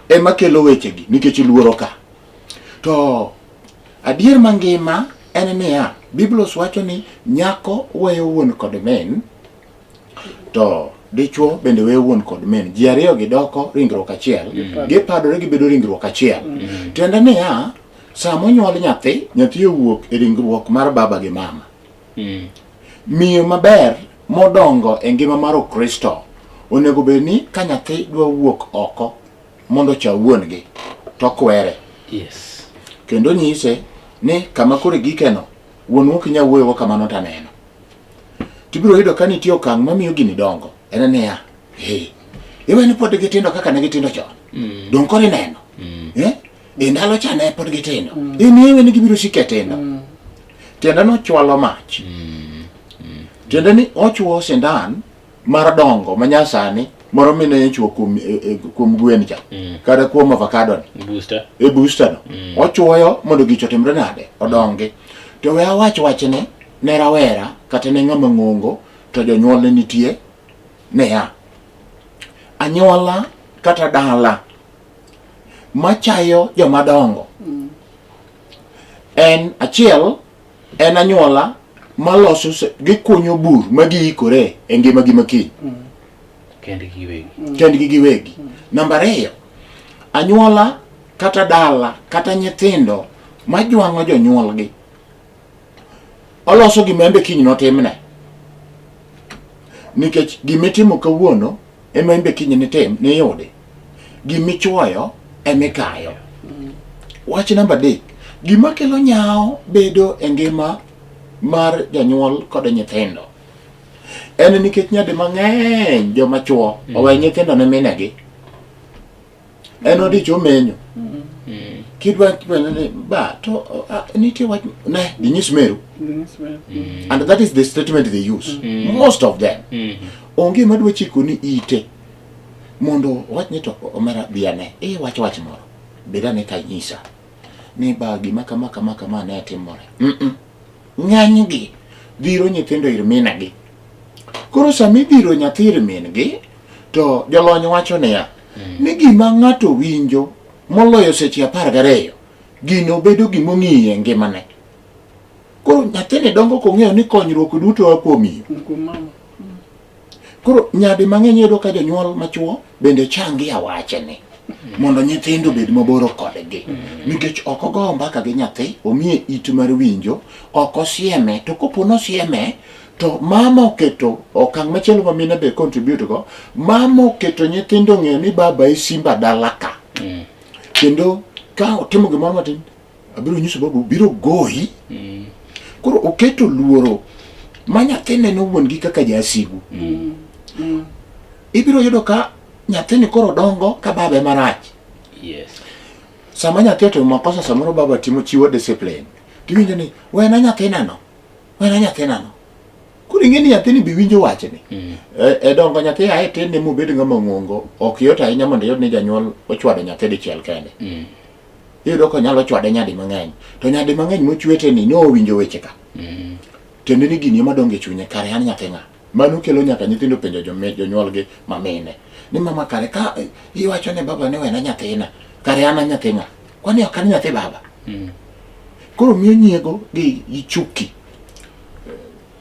ema kelo wechegi nikech luoro ka. To adier mangima en Biblos wacho ni nyako weyo wuon kod men to dichuo bende we wuon kod men ji ariyo gidoko ringruok achiel gipadore gibedo ringruok achiel tiende niya sama onyuol nyathi owuok e ringruok mar baba gi mama miyo maber modongo e ngima mar Kristo onego bed ni ka nyathi dwa wuok oko mondo cha wuon gi to kwere kendo nyise ni kama kore gikeno wuon wuok nya wuoyo kamano taneno tibiro yudo ka nitie okang' mamiyo gini dongo en niya iwe ni pod gitindo kaka ne gitindo chon dong kore neno e ndalo cha ne pod gitindo iwe ni gibiro sike tindo tiende no chwalo mach tiende ni ochuo sindan mar dongo manyasani moro mine chuo kuom gwen cha kada kuom avocado booster no ochuoyo mondo gicho timre nade odongi to we wachne ne rawera kata ne ng'ama ng'ongo to jonyuol ne nitie neya anyuola kata dala machayo jomadongo en achiel en anyuola maloso gikunyo bur magiikore e ngima gi makiny kendgi giwegi namba 2 anyuola kata dala kata nyithindo majwang'o jonyuolgi oloso gimembe kiny notimne nikech gimitimo kawuono emembe kiny ni yude gimichuoyo emikayo wach namba 3 gima kelo nyao bedo e ngima mar janyuol kod nyithindo en nikech nyadi mang'eny joma chuo owe nyithindo ne minegi en odicho menyo kidwa ni ba to nitie wach ne dinyis meru and that is the statement they use most of them onge madwa chiko ni ite mondo wach ni to omera biane wach moro bedane ka nyisa ni ba gima kama ne timore ng'any gi dhiro nyithindo ir minegi koro sami dhiro nyathi ir mingi to jolony wacho niya ni gima ng'ato winjo moloyo seche 12 gino bedo gimong'iye ngimane koro nyathini dongo kong'eyo ni konyruok duto wa kuom iyo koro nyadi mang'eny yudo ka jonyuol machuo bende changi awacheni mondo nyithindo bed maboro kodgi nikech ok ogo mbaka gi nyathi omiye it mar winjo ok osieme to kopo nosieme to mama oketo okang' machielo ma mine be contribute go mama oketo nyithindo ng'eyo ni baba e simba dalaka kendo ka otimo gimoro matin abiro nyiso babu biro goyi koro oketo luoro ma nyathine no wuon gi kaka jasigu ibiro yudo ka nyathini koro dongo ka baba marach sama nyathi to makosa samoro baba timo chiwo discipline tiwinjo ni wena nyathina no kuri ngeni nyathini bi winjo wachni e dongo nyathi ae tende mu bed ngama ng'ongo ok yot ahinya mondo yod ni janyuol ochwado nyathi dichiel kende yudo ko nyalo chwade nyadi mang'eny to nyadi mang'eny mochwete ni no winjo weche ka tende ni gini madonge chunye kare an nyathi ng'a mano kelo nyaka nyithindo penjo jonyuol gi mamine ni mama kare ka iwacho ne baba ne wena nyathina kare an nyathi ng'a kwani ok an nyathi baba koro miyo nyiego gi chuki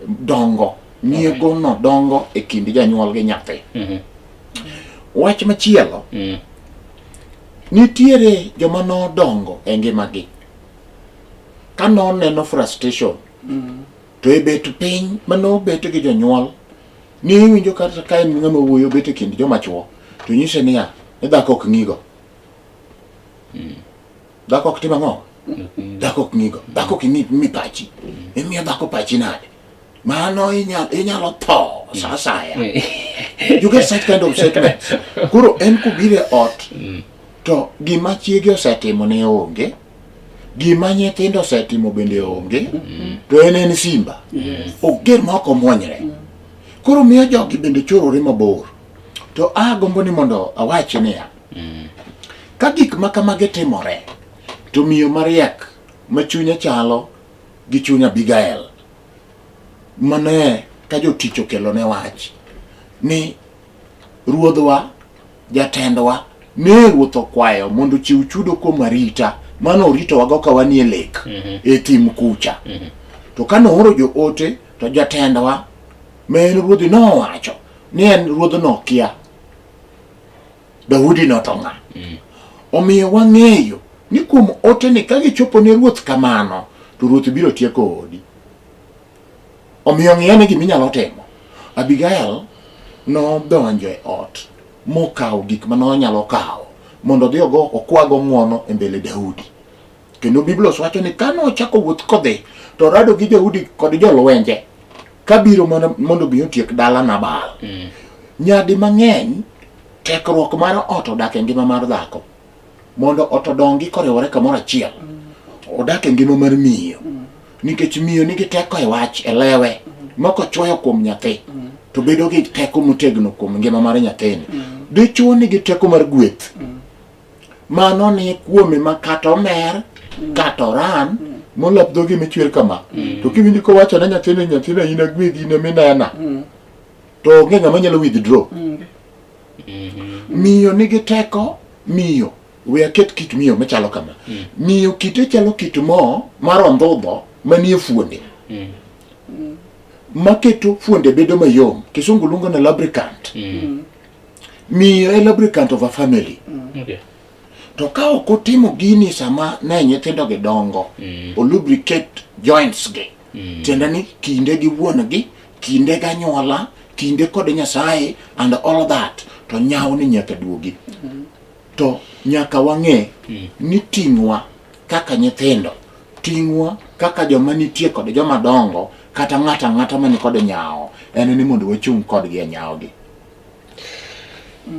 dongo nyiego no dongo e kind janyuol gi nyathi wach machielo nitiere joma no dongo e ngimagi ka no neno frustration to e bet piny mano bet gi jonyuol ni winjo kata ka en ng'ama wuoyo bet e kind joma chuo to nyise niya ni dhako ok ng'igo dhako ok tim ang'o dhako ok ng'igo dhako ok mi pachi imiyo dhako pachi nade mano inyalo tho sa saya you get such kind of statements kuro en kubire ot to gima chiege osetimo ne onge gima nyithindo osetimo bende onge to en simba oger ma ok omwonyre koro miyo jogi bende chorore mabor to agombo ni mondo awach niya ka gik makamage timore to miyo mariek ma chunye chalo gi chunya Abigael mane ka jotich okelo ne wach ni ruodhwa jatendwa ne wuotho kwayo mondo chiw chudo kuom arita mano orito wago ka wanie lek e tim kucha to kano oro jo ote to jatendwa men ruodhi no wacho ni en ruodhno kia Daudi notonga. Omiyo wang'eyo ni kuom oteni ka gichopo ne ruoth kamano to ruoth biro tieko odi. Omiyo ng'iyane giminyalo timo. Abigail nodonjo e ot mokawo gik manonyalo kawo mondo odhi okwago ng'wono e mbele Daudi. Kendo Biblia wacho ni kano ochako wuoth kodhi to rado gi Daudi kod jolwenje kabiro mondo bi otiek dala Nabal. Nyadi mang'eny tekruok mar ot odak e ngima mar dhako mondo ot odongi koriwore kamoro achiel. Odak e ngima mar miyo nikech miyo nigi teko e wach e lewe moko chwoyo kuom nyathi to bedo gi teko motegno kuom ngima mar nyathini. Dichuo nigi teko mar gweth mano ni kuome makata omer kata oran molap dhogi michwer kama to kiwinjo ko wacho ne nyathina ina gwedhi ina minena to onge ng'ama nyalo withdraw. Miyo nigi teko. Miyo we aket kit miyo machalo kama. Miyo kite chalo kit mo mar ondhudho manie fuonde maketo fuonde bedo mayom. Kisungu luongo na lubricant. Miyo e lubricant of a family. To ka ok otimo gini sama ne nyithindo gi dongo o lubricate joints gi tiende ni kinde gi wuongi, kinde ga nyuola, kinde kod Nyasaye and all that to nyawo ni nyaka duogi. To nyaka wang'e ni ting'wa kaka nyithindo, ting'wa kaka joma nitie kod joma dongo kata ng'ata mani kod nyawo en ni mondo wachung' kodgi e nyawogi.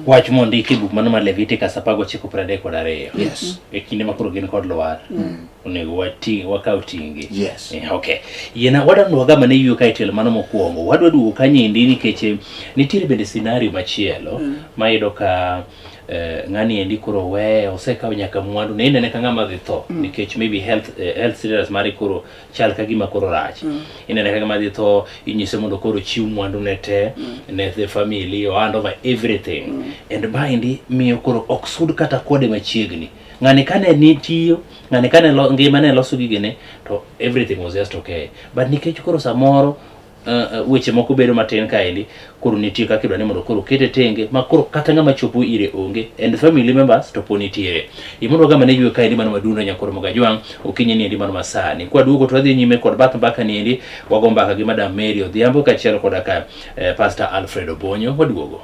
Wach mondiki buk mano mar Leviticus 19:32. Yes. E kinde makoro gin kod lwar. Onego wakaw tingi. Yes. Okay. Yena wadwa gama ne yuka itel mano mokwongo. Wadwa duogo kanyindi nikech nitiere bende scenario machielo mayudo ka ng'ani endi koro we osekawo nyaka mwandu ne inene ka ng'ama dhi tho nikech maybe health status mari koro chal ka gima koro rach. Inene ka ng'ama dhi tho inyise mondo koro chiw mwandu ne te ne the family or hand over everything. And bindi miyo koro ok sud kata kode machiegni. Ng'ani kane nitiyo, ng'ani kane ngima ne loso gigene to everything was just okay. But nikech koro samoro weche moko bedo matin kaendi koro nitie kaka idwa ni mondo koro kete tenge ma koro kata ng'ama chopo ire onge and family members to poni tiere imondo gama ne yue kaendi mano madundo nyakoro Mogajwang' okinyi ni endi mano masani kwa duogo to adhi nyime kod bath mbaka ni endi wago mbaka gi Madam Mary Odhiambo kaachiel koda ka Pastor Alfred Obonyo. Waduogo.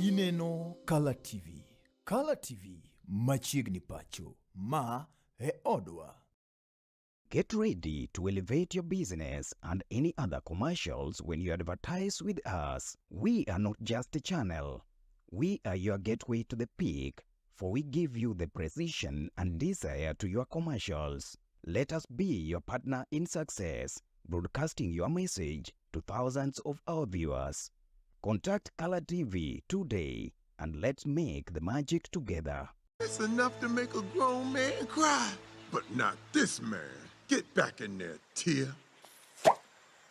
Ineno Color TV. Color TV machiegni pacho. Ma e odwa. Get ready to elevate your business and any other commercials when you advertise with us. We are not just a channel. We are your gateway to the peak, for we give you the precision and desire to your commercials. Let us be your partner in success, broadcasting your message to thousands of our viewers. Contact Color TV today and let's make the magic together. It's enough to make a grown man cry, but not this man. Get back in there, Tia.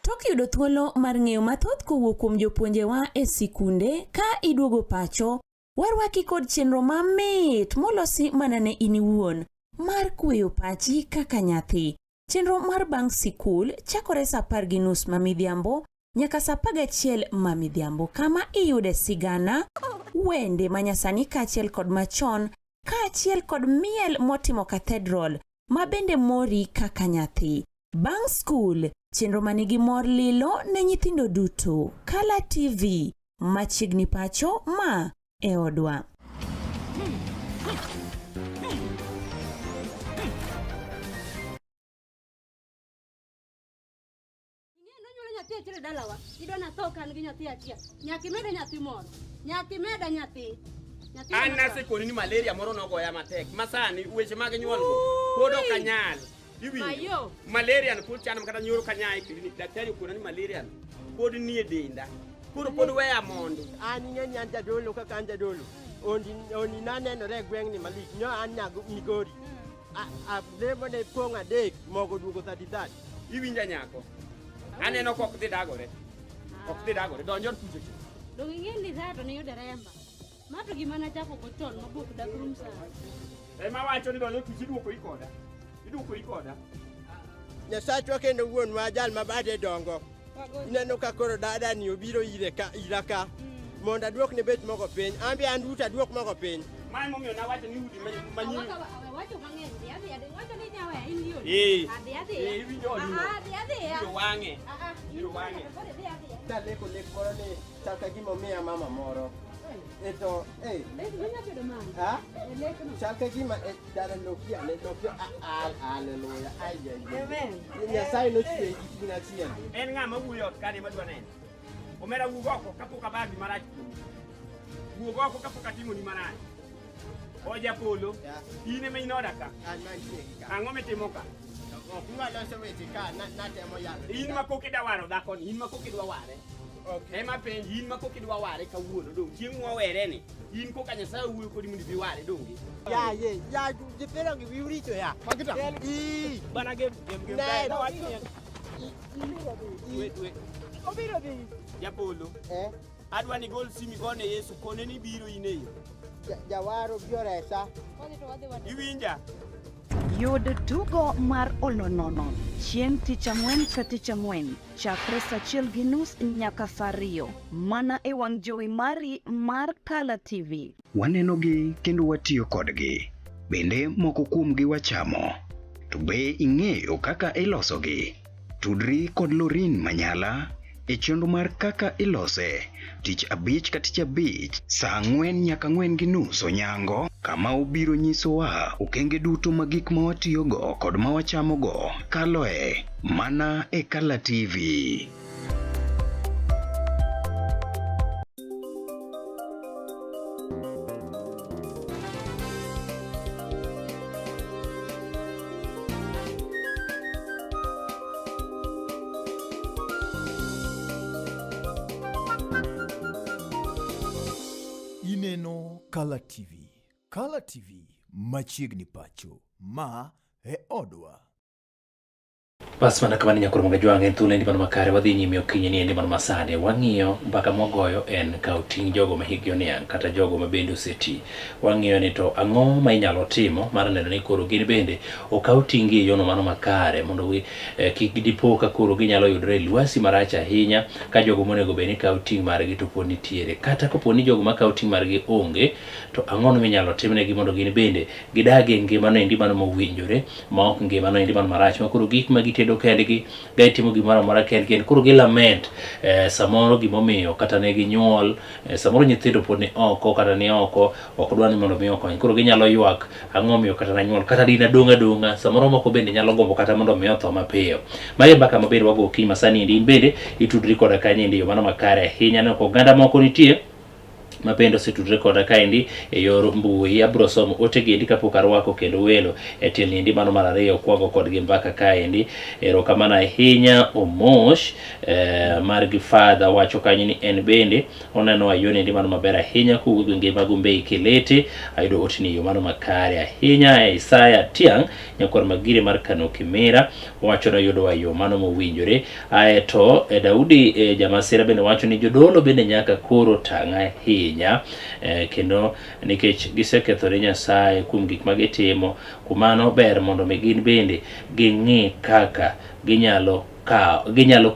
Tok yudo thuolo mar ng'eyo mathoth kowuok kuom jopuonjewa e sikunde ka iduogo pacho, warwaki kod chenro mamit molosi mana ne in iwuon mar kweyo pachi kaka nyathi. Chenro mar bang' sikul chakore saa 10:30 mamidhiambo nyaka saa 11 mamidhiambo kama iyude sigana, wende manyasani kaachiel kod machon kaachiel kod miel motimo cathedral mabende mori kaka nyathi. Bang' skul, chenro manigi mor lilo ne nyithindo duto. Color TV, machiegni pacho ma e odwa. Chere dalawa idona toka ngi nyathi atia nyaki meda nyathi moro nyaki meda nyathi anna se koni ni malaria moro no goya matek masani weche mag nyuol go podo kanyal Mayo. malaria no put chanam kata nyoro kanyai klinik daktari koni ni malaria pod ni e denda pod weya mondo ani nyanja dolo kaka anja dolo oni nane no regweng ni malik nyo anya migori a demo ne ponga dek mogo dugo 33 iwinja nyako Aneno kok dhi dagore. Ok dhi dagore. Donjor kucho. Dong ing'e ni saa to ne yudo remba. Mato gima nachako go chon mabuk dak rum saa. Ema wacho ni donjor kucho iduoko ikoda. Iduoko ikoda. Nyasachwa kendo wuon ma jal mabade dongo. Ineno ka koro dada ni obiro ira ka. Mondo aduok ne bet moko piny. Ambi anduta aduok moko piny. Mae momiyo nawacho ni udi manyien. Wacho mang'eny adhi wacho ni nyawe in yun. Adhi. Winjo odino. Adhi. Biro wang'e. Biro wang'e. Taleko lek moro ni chaka gima omiya mama moro. Eto, chaka gima dada Nokia, hallelujah, Nyasaye nochwe gi tina chien. En ng'ama wuoyo ot kane madwa neno. Omera wuog oko kapok abagi marach kuomi. Wuog oko kapok atimo ni marach. Oja polo, in ema inoda ka. Ang'o mitimo ka? Ok nwaloso weche ka, natemo yalo. In ma pok idwa waro dhakoni, in ma pok idwa ware. Ema penji, in ma pok idwa ware kawuono dong. Chieng' mwawere ni, in koka Nyasaye wuoyo kodi mondo ibi ware donge. Ya, jipero gi wiuricho ya. Pagita. Bana gem. Wait. Obiro dhi. Japolo. Adwa ni gol simi gone Yesu kone ni biro ineyo. Jawaro bioresa. Iwinja? Yud tugo mar Olonono chieng' tich ang'wen ka tich ang'wen chakre saa 1:30 nyaka saa 2 mana e wang' jowi mari mar Kala TV. Wanenogi kendo watiyo kodgi. Bende moko kuomgi wachamo. To be ing'eyo kaka ilosogi? Tudri kod Lorin Manyala e chenro mar kaka ilose tich abich ka tich abich saa 4 nyaka 4:30 onyango, kama ubiro nyisowa okenge duto mag gik ma watiyogo kod ma wachamogo kaloe mana e Kala TV. Ineno Kala TV. Kala TV machiegni pacho. Ma e odwa. Bas mana kamani nyakoro mga jwange en thuolo endi mano makare wadhi nyime okinyi ni endi mano masane wang'iyo mbaka mwagoyo en kao ting' jogo ma higgi oniang' kata jogo ma bende oseti. Wang'iyo ni to ang'o ma inyalo timo mar neno ni koro gin bende okao ting'gi e yono mano makare mondo kik dipo ka koro ginyalo yudore lwasi marach ahinya ka jogo monego bed ni kao ting' margi to pod nitiere, kata kapo ni jogo ma kao ting' margi onge to ang'o minyalo timnegi mondo gin bende gidagie ngimano endi mano mowinjore ma ok ngimano endi mano marach ma koro gik ma gitedo kendgi gaitimo gimoro amora kendgi koro gilament samoro gimomiyo kata ne ginyuol samoro nyithindo pod ni oko kata ni oko ok dwa ni mondo mi okony, koro ginyalo ywak ang'o miyo kata na nyuol kata dina donga samoro moko bende nyalo gombo kata mondo mi otho mapiyo. Magi mbaka maber wago okinyi masani endi in bende itudri koda kanyo endi yo mano makare ahinya ne oganda moko nitie mapendo setudre koda kaendi e yor mbui. Abro somo otegi endi kapok arwako kendo welo e tielni endi mano mar ariyo kwago kodgi mbaka kaendi. Erokamano ahinya Omosh mar gi father wacho kanyo ni en bende oneno ayoni endi mano maber ahinya kuwuok e ngima Gombei Kilete, ayudo otni yo mano makare ahinya. Isaya Tiang nyakwar Magire mar Kano Kimera wacho na yudo yo mano mowinjore. Aeto Daudi Jamasira bende wacho ni jodolo bende nyaka koro tang' ahinya kendo nikech gisekethore Nyasaye kuom gik ma gitimo, kumano ber mondo gin bende ging'i kaka ginyalo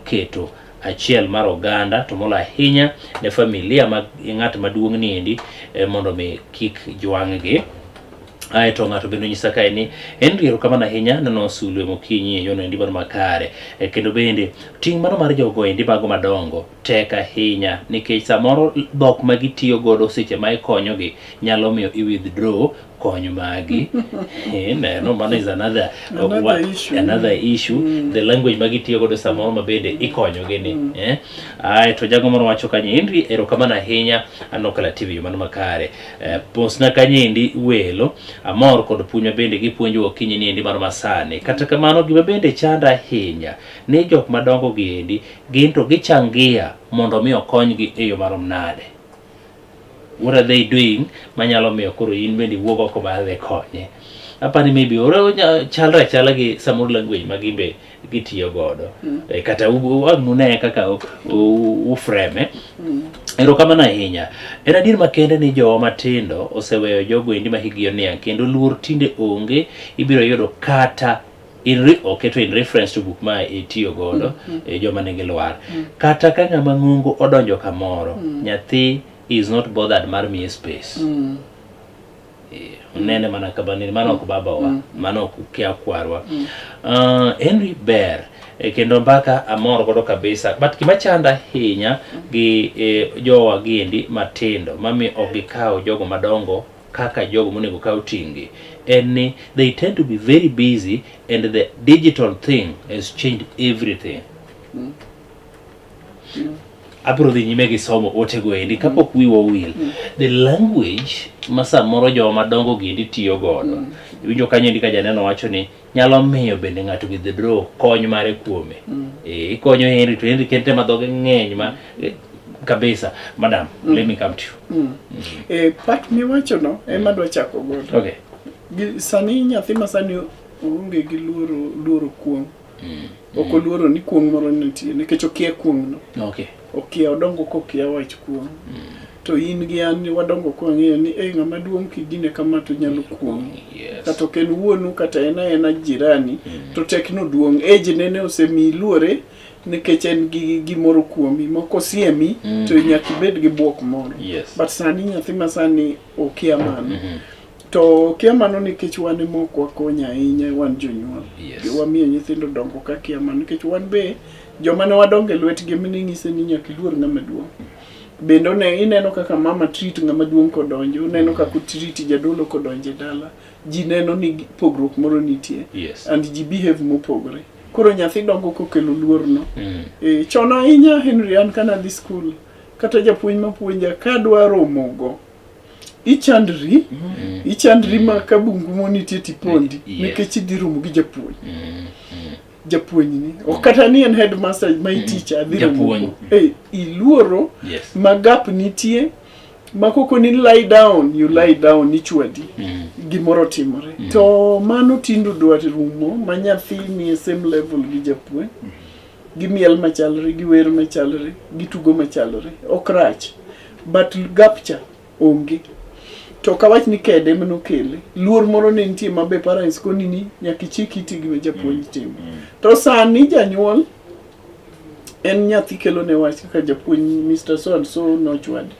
keto achiel mar oganda to molo ahinya ne familia mag ng'at maduong' ni endi mondo kik jwang'gi. Aeto ng'ato bende nyisa kae ni en riero kamano ahinya neno sulwe mokinyi e yono endi mano makare kendo bende ting' mano mar jogo endi mago madongo tek ahinya nikech samoro dhok ma gitiyo godo seche ma ikonyogi nyalo miyo i withdraw kony magi. No, mano is another issue. The language ma gitiyo godo samoro ma bende ikonyogi ni. Aeto jago moro wacho kanyo Henry erokamano ahinya aneno Kala TV yo mano makare. Posna kanyo endi welo amor kod puonj bende gipuonjo okinyi ni endi mano masani. Kata kamano gima bende chanda ahinya ni jok madongo gi endi gin to gichangia mondo mi okonygi e yo marom nade. what are they doing manyalo miyo koro in bende wuog oko badhe konye. Apani maybe oro chala gi samur language magimbe gitiyo godo kata unune kaka ufreme. Erokamano ahinya. En adier makende ni jowa matindo oseweyo jogo endi ma higi onia kendo luor tinde onge ibiro yudo kata oketo in reference to book ma itiyo godo joma nigi lwar. Kata ka ng'ama ng'ongo odonjo kamoro nyathi is not bothered mar miye space. Unene mana kabani mana ok babawa mana ok kia kwarwa. Henry Bear kendo mpaka amor godo kabisa, but kimachanda hinya gi jowa giendi matindo mami ogikao jogo madongo kaka jogo monego kaw tingi and they tend to be very busy and the digital thing has changed everything. Abro dhi nyime gi somo otego endi kapok wiwa wil. The language masa moro jowa madongo giendi tiyo godo winjo kanyo ndika janeno wacho ni nyalo miyo bende ng'ato withdraw kony mare kuome. Ikonyo Henry to Henry kente madhoge ng'eny ma kabisa. Madam, let me come to you. Part miwacho no ema dwa chako godo. Okay. Sani nyathi masani onge gi luoro kuong. Oko luoro ni kuong moro nitie nikech okia kuong no. Okay. Okia odongo kokia wach kuong. To in gi an wadongo ko ng'eyo ni ng'ama duong' kidine kama to nyalo kuong. Kata ken wuonu kata ena jirani to tekno duong' age nene osemi luore nikech en gi gimoro kuomi moko siemi to nyaka ibed gi buok moro. But sani nyathi masani okia mano. To okia mano nikech wan moko wakonya ahinya wan jonyuol. Wamiyo nyithindo dongo ka kia mano nikech wan be joma ne wadonge lwetgi mining'ise ni nyaka iluor ng'ama duong'. Bendo ne ineno kaka mama treat ng'ama duong' kodonjo, uneno kaka treat jadolo kodonjo dala. Ji neno ni pogruok moro nitie. And ji behave mopogore. Koro nyathi dongo kokelo luor no. Chon ahinya Henry an kana dhi school kata japuonj mapuonja kadwaro mogo. Ichandri ma kabungu monitie tipondi nikech idhi romo gi japuonj. Japuonj ni okata ni en headmaster my teacher adhi romo. Iluoro ma gap nitie makoko ni lie down you lie down ni chwadi gimoro timore. To mano tindo dwaro rumo ma nyathi ni same level gi japuonj. Gi miel machalre gi wer machalre gi tugo machalre okrach but gap cha onge. To kawach ni kede mano kele luor moro ne nitie mabe parents koni ni nyaka chiki tigi me japuonj timo. To sani janyuol en nyathi kelo ne wach kaka japuonj Mr. So and so no chwadi.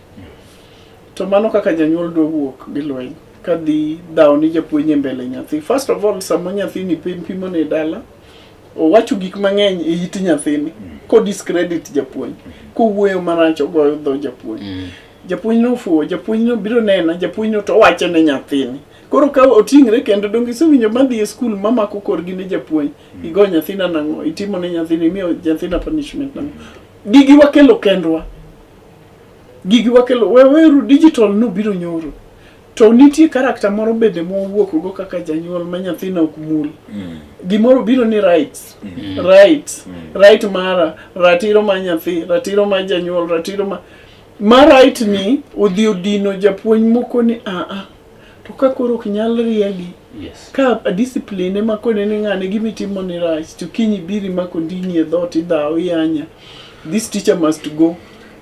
To mano kaka janyuol do wuok gi lweny kadhi daw ni japuonj e mbele nyathi. First of all sama nyathi ni pimo ne dala o wacho gik mang'eny e it nyathini ko discredit japuonj ko wuoyo marach ogoyo dho japuonj. Japuonj no fuo, japuonj no biro nena, japuonj no to wacho ne nyathini. Koro ka otingre kendo dongi sewinjo madhi e school mama ko korgi ne japuonj. Igo nyathina nango, itimo ne nyathini miyo nyathina punishment nango. Gigi wakelo kendwa. Gigi wakelo weweru digital no biro nyoro. To nitie karakta moro bende mowuok go kaka janyuol ma nyathina ok mul. Gimoro biro ni rights. Right mara, ratiro ma nyathi, ratiro ma janyuol, ratiro ma right ni odhi odino japuonj moko ni to ka koro ok nyal riegi. Ka discipline ma kone ni ng'ane gimitimo ni right to kinyi biri ma kondini e dhot idhaw yanya. This teacher must go.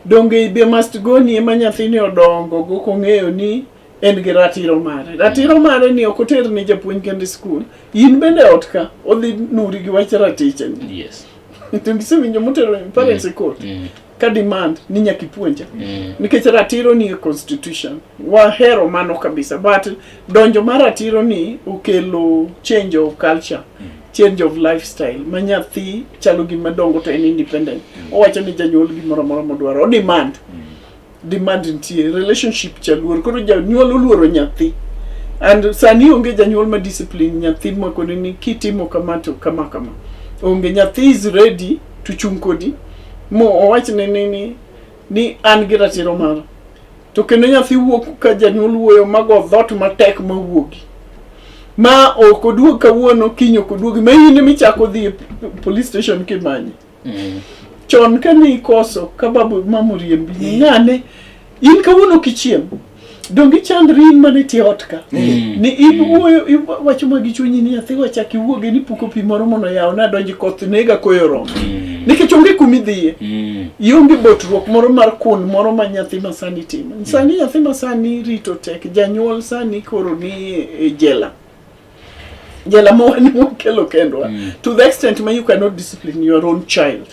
Donge be must go ni ema nyathini odongo go kong'eyo ni en gi ratiro mare. Ratiro mare ni ok oter ni japuonj kende school. In bende ot ka odhi nuri gi wach ratiche ni. To gisewinjo motero parents e court. Ka demand ni nyaka ipuonja. Nikech ratiro ni e constitution. Wahero mano kabisa. But donjo mar ratiro ni okelo change of culture. Change of lifestyle. Ma nyathi chalo gima dongo to en independent. Owacho ni janyuol gimoro moro modwaro. O demand. Demand nitie. Relationship chaluor. Koro janyuol oluoro nyathi. And sani onge janyuol ma discipline nyathi makoni ni kitimo kama to kama. Onge nyathi is ready to chung kodi. Mo owach ni an gi ratiro mara. To kendo nyathi wuok ka janyuol wuoyo mago dhot matek mawuogi. Ma ok oduog kawuono kiny ok oduogi. Ma in michako dhi police station kimanyi. Chon ka ni koso ka babu mamu riembi ng'ane in kawuono kichiem dongi chandri in mane ti otka ni in wacho magi chunyi ni athi wachaki wuoge ni puko pi moro mono yaw na donji koth nega koyoro nikech onge kumidhie ionge botruok moro mar kun moro ma nyathi masani timo sani nyathi masani rito tek janyuol sani koro ni jela mo ni mokelo kendwa to the extent where you cannot discipline your own child.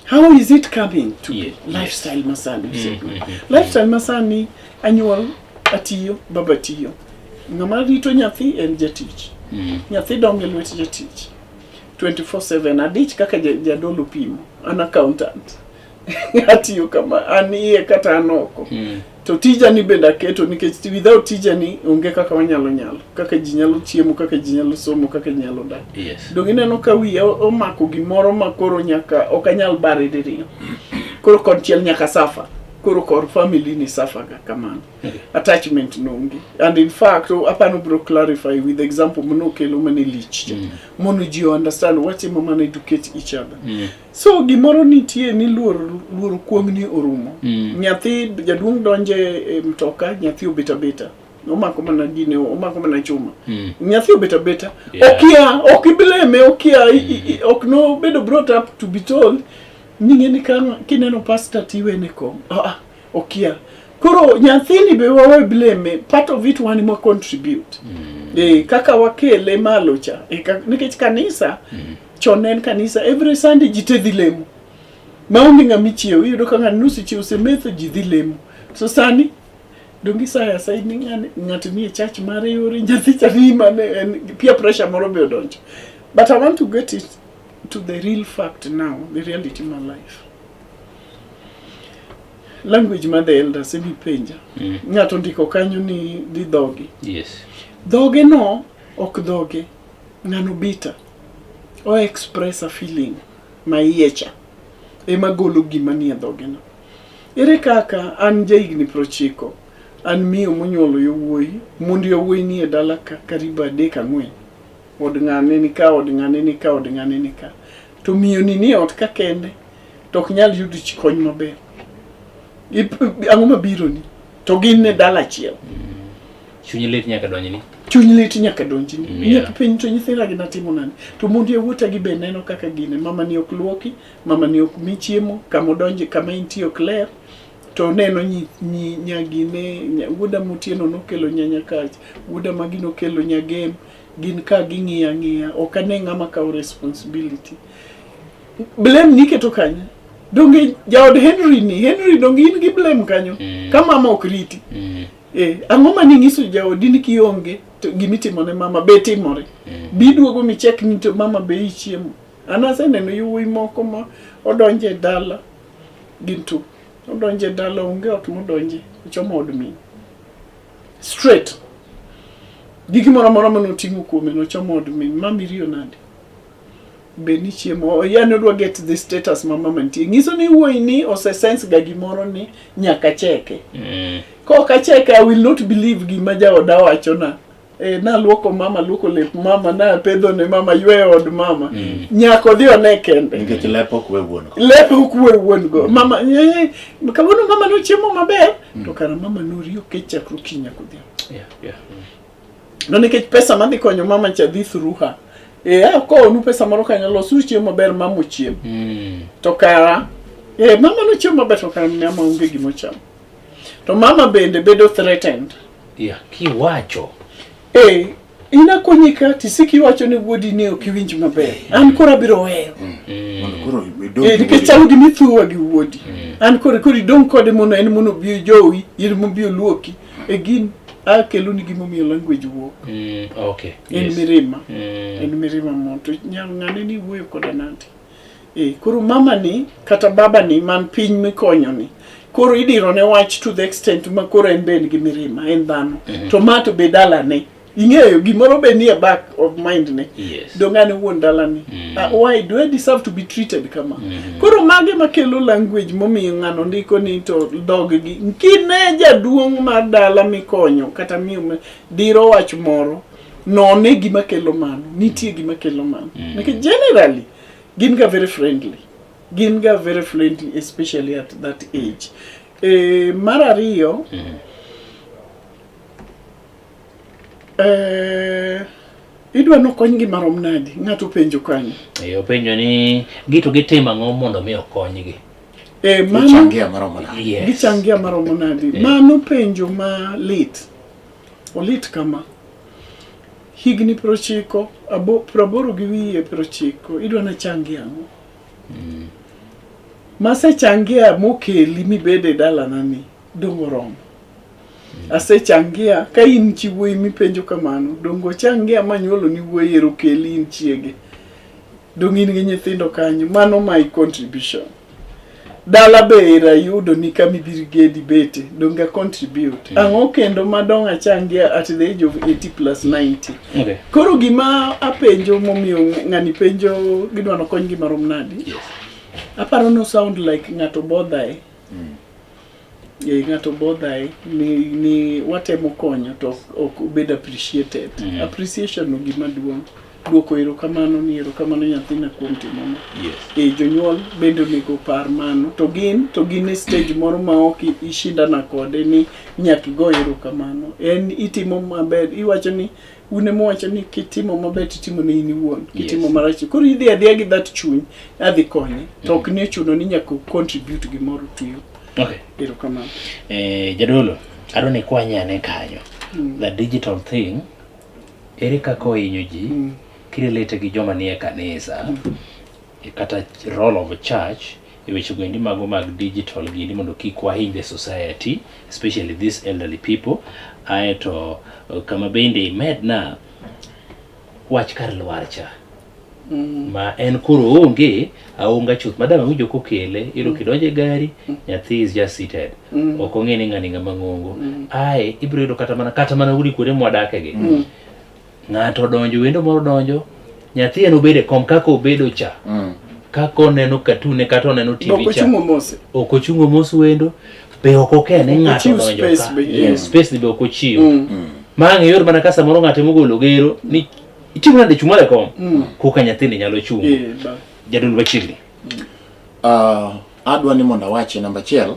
How is it coming to lifestyle masani? Lifestyle masani anyuol atiyo baba tiyo ngama rito nyathi en jatich nyathi donge lwet jatich 24/7 adich kaka jadolo pimo an accountant atiyo kama anie kata anoko to tija ni benda keto nikech without tija ni onge kaka wanyalo kaka ji nyalo chiemo kaka ji nyalo somo kaka ji nyalo dak donge neno ka wiye omako gimoro makoro nyaka okanyal bare diriyo koro konchiel nyaka safa koro kor family ni safaga kamano attachment nongi and in fact apano bro clarify with example mono kelo mane lich mono ji understand what mama educate each other so gimoro nitie ni luor kuomni orumo nyathi jaduong donje mtoka nyathi obeta omako mana gine omako mana chuma nyathi obeta okibleme okno bedo brought up to be told ningeni kan kineno pastor tiwene kom okia koro nyathini be wawe blame part of it one more contribute kaka wakele malocha nikech kanisa chonen kanisa every Sunday jitedhi lemo maonge ngamichio yudo kanga nusu chio semetho jidhi lemo so sani dongi saya saidi ngati ni church mare yori nyathi chani mane peer pressure moro be odonjo but I want to get it to the real fact now, the reality of my life. Language mother elder sebi penja. Ngato ndiko kanyo ni di dhogi. Yes. Dhoge no ok dhoge. Ngano bita. O express a feeling maiecha. Ema golo gima ni dhoge no. Ere kaka an jaigni prochiko. An miyo monyolo yowuoyi. Mondo yowuoyi ni dala karibu 3-4. Od ngane ni ka to miyo ni ot ka kende to ok nyal yudo kony maber ang'o mabiro ni to gin ne dala chiel chunyi lit nyaka donjni nyaka piny to nyithinda gi natimo nani to mondo yewuota gi be neno kaka gine mama ni ok luoki mama ni ok mi chiemo kama odonje kama intie ok ler to neno nyagine wuoda mutieno nokelo nyanya kach wuoda magino kelo nyagem gin ka ging'iya ok ane ng'ama kawo responsibility blame niketo kanyo donge jaod Henry donge in gi blame kanyo ka mama ok riti ang'o mani ng'iso jaodi ni kionge to gimitimo ne mama be timore biduogo mi check ni to mama be ichiemo anase neno yowuoyi moko ma odonje dala gintu odonje dala onge ot modonje ochomo od min straight digi moro mano tingu kuome no chomo od min mami rio nade beni chiemo yani odwa get the status mama mantie ngiso ni wuoyi ni ose sense ga gimoro ni nyaka cheke ko ka cheke I will not believe gima jaoda wacho na luoko mama luoko lep mama na pedho ne mama ywe od mama nyako dhi one kende nikech lepo kuwe wuon go mama kabono mama no chiemo maber to kana mama no rio kechakru kinya kodhi no nikech pesa madhi konyo mama cha dhi through her ko nu pesa moro kanyo losu chiemo maber mama chiemo to kara mama no chiemo maber to kara mama onge gimo cham to mama bende bedo threatened kiwacho inakonyika tisiki wacho ni wuodi ne okiwinj maber an kora biro weyo nikech chaudi mithuwa gi wuodi an kori dong kode mono en mono bio jowi ir mo bio luoki gin akelo ni gimo miyo language wuok okay en mirima moto ngane ni wuoyo koda nante koro mama ni kata baba ni man piny mikonyo ni koro idiro ne wach to the extent ma koro en ben gi mirima en dhano to mato be dala ne ing'eyo gimoro be nie back of mind ne dongane wuon dala ni why do I deserve to be treated kama koro mage makelo language momiyo ng'ano ndiko ni to dog gi kine jaduong' mar dala mikonyo kata miyo diro wach moro none gima kelo mano nitie gima kelo mano because generally gin ga very friendly especially at that age Mar ariyo, idwa nokonygi marom nadi, ng'ato penjo kanyo. Openjo ni gito gitimo ang'o mondo mi okonygi. Mano Gichangia maromo nade. Yes. gichangia maromo nadi. Mano penjo ma lit. Olit kama. Higni 90, 80 gi wiye 90, idwa na changia ang'o. Masechangia mokeli mibede dala nani, dongo romo. Asechangia, ka in chi wuoyi mipenjo kamano, dongo changia manyuolo ni wuoyi ero keli in chiege. Dongo in gi nyithindo kanyo, mano my contribution. Dala be era yudo ni kama ibiro gedi bete, donga contribute. Ang'o kendo madong achangia at the age of 80 plus 90. Okay. Koro gima apenjo momiyo ng'ani penjo gidwa nokony gi marom nadi. Yes. Aparo no sound like ng'ato bodhae. Ng'ato bodhae ni watemo konyo to ok bed appreciated. Appreciation no gima duong'. Duoko erokamano ni erokamano nyathina kuom timo. Yes. Jonyuol bende onego par mano to gin e stage moro ma ok ishindana kode ni nyaka go erokamano. En itimo maber, iwacho ni unemo wacho ni kitimo maber titimo ne in iwuon, kitimo marach. Koro idhi adhiya gi that chuny, adhi konye. To ok ne chuno ni nyaka contribute gimoro to you. Okay. Erokamano. Jadolo, adoni kwanyane kanyo. The digital thing, ere kaka ohinyo ji, kirelate gi joma nie kanisa, kata role of a church, e weche goendi mago mag digital gindi mondo kik wahiny the society, especially these elderly people. Aeto kama bende medna wach kar lwar cha. Ma en kuro onge aonga chuth madama winjo kokele iro kidonje gari nyathi is just seated ok ong'e ng'ani ng'ama ng'ongo ibiro yudo kata mana udi kuonde mwadake gi ng'ato donjo wendo moro donjo nyathi en obede kom kako obedo cha kako neno katune kata oneno TV cha ok ochungo mos wendo be ok okene ng'ato donjo ka space be ok ochiwo mang'e yor mana kasa moro ng'ato mogolo gero ni itimo nade chumale kom kuka nyathini nyalo chungo jadol machiegni adwa ni mondo awachi namba 1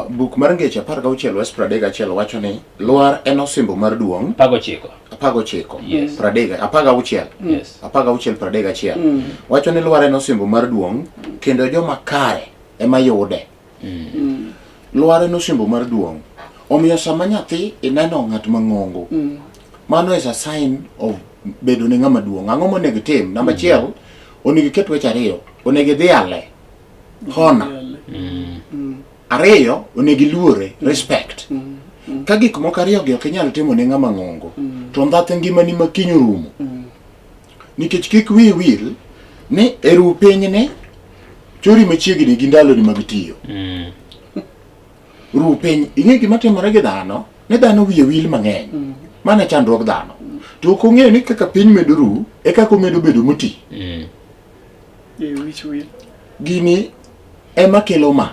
buk mar ngeche 16 West 31 wacho ni lwar en osimbo mar duong' pago chiko 16 wacho ni lwar en osimbo mar duong' kendo joma kare ema yude lwar en osimbo mar duong' omiyo sama nyathi ineno ng'at mang'ongo mano is a sign of bedo ni ng'ama duong'. Ang'o monego tim? Namba 1 onego ket weche ariyo, onego dhi ale hona ariyo onego luore respect ka gik moko ariyo gi ok inyal timo ne ng'ama ng'ongo to ndhathe ngimani ma kiny rumo nikech kik wiyi wil ni eru piny ne chori machiegni gi ndalo ni mag tiyo ru piny ing'e gima timore gi dhano ne dhano wiye wil mang'eny mana chandruok dhano to ok ong'eyo ni kaka piny medo ru e kaka omedo bedo moti gini ema kelo ma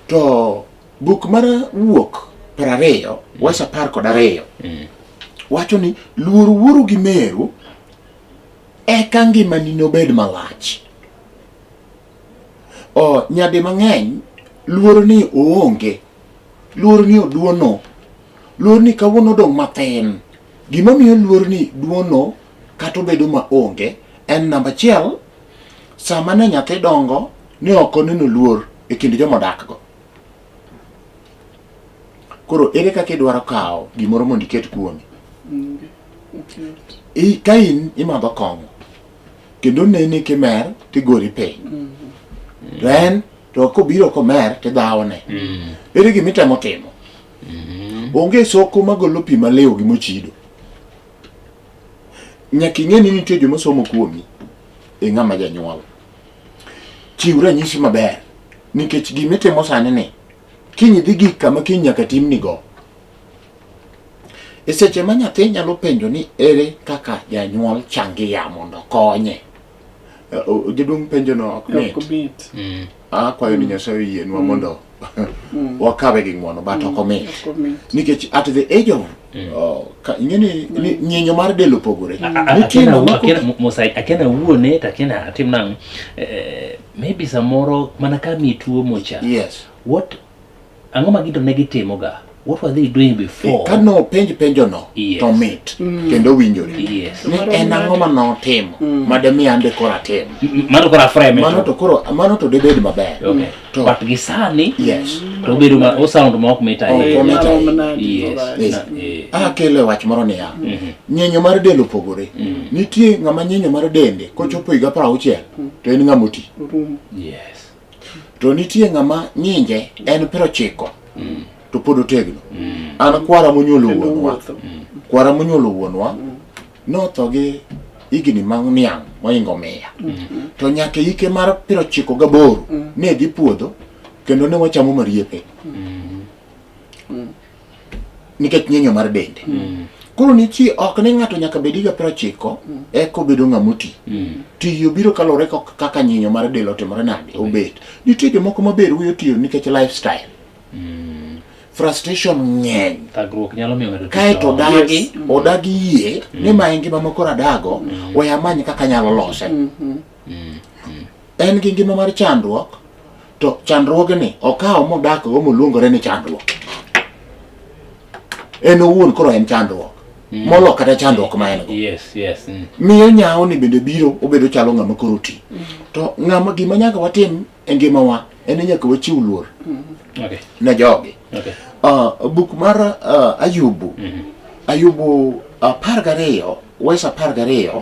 to buk mar wuok 20 wasa 12 wacho ni luor wuoru gi meru eka ngimani nobed malach nyadi mang'eny luor ni oonge luor ni oduono luor ni kawuono dong' mathin gima miyo luor ni duono kata obedo ma onge en namba 1 sama ne nyathi dongo ni ok oneno luor e kind joma dakgo koro ere kaka idwaro kawo gimoro mondo iket kuomi ka in imadho kong'o kendo nene kimer tigori piny to en to kobiro komer tidhawone ere gima itemo timo onge soko magolo pi maleo gi mochido nyaka ing'e ni nitie joma somo kuomi e ng'ama janyuol chiw ranyisi maber nikech gima itimo sani ni kiny dhi gik kama kiny nyaka timnigo e seche ma nyathi nyalo penjo ni ere kaka janyuol changia mondo konye jaduong' penjo no ok mit kwayo ni Nyasaye yienwa mondo wakawe gi ng'wono but ok omit nikech at the age of ing'eni nyinyo mar del opogore akena wuone to akena atim nang'o maybe samoro mana ka mi tuo mocha yes what ang'o ma gido ne gitimo ga? What were they doing before? Kano penjo no to mit kendo winjore. Yes. Ni en ang'o ma notimo mademi ande kora timo. Mano kora frame. Mano to debed maber. Okay. But gisani yes. To bedo ma o sound ma ok meta. Yes. Kele wach moro ni ya. Nyenyo mar del opogore. Nitie ng'ama nyenyo mar dende kochopo higa 60 to en ng'amoti. Yes. To nitie ng'ama nyinje en 90. To pod otegno. An kwara monyolo wuonwa. Kwara monyolo wuonwa notho gi igni mang'niang' moingo miya. To nyaka ike mar 98 ne dhi puodho kendo ne wachamo mariepe. Nikech nyenyo mar dende. Koro nitie ok ne ng'ato nyaka bediga 90 eka obedo ng'amoti. Tiyo biro kalore kaka nyenyo mar del otimore nade obet. Nitie jomoko maber wuyo tiyo nikech lifestyle. Frustration ng'eny. Thagruok nyalo miyo ng'ato kae to odagi yie ni ma ngima moko radago we amany kaka nyalo lose. En gi ngima mar chandruok to chandruogni okawo modak go moluongore ni chandruok. En owuon koro en chandruok. Molo kata chandruok ma en go. Yes. Miyo nyawo ni bende biro obedo chalo ng'ama koro ti. To ng'ama gima nyaka watim e ngima wa en nyaka wachiw luor. Okay. Na jogi. Okay. Buk mar Ayubu. Ayubu 12 wesa 12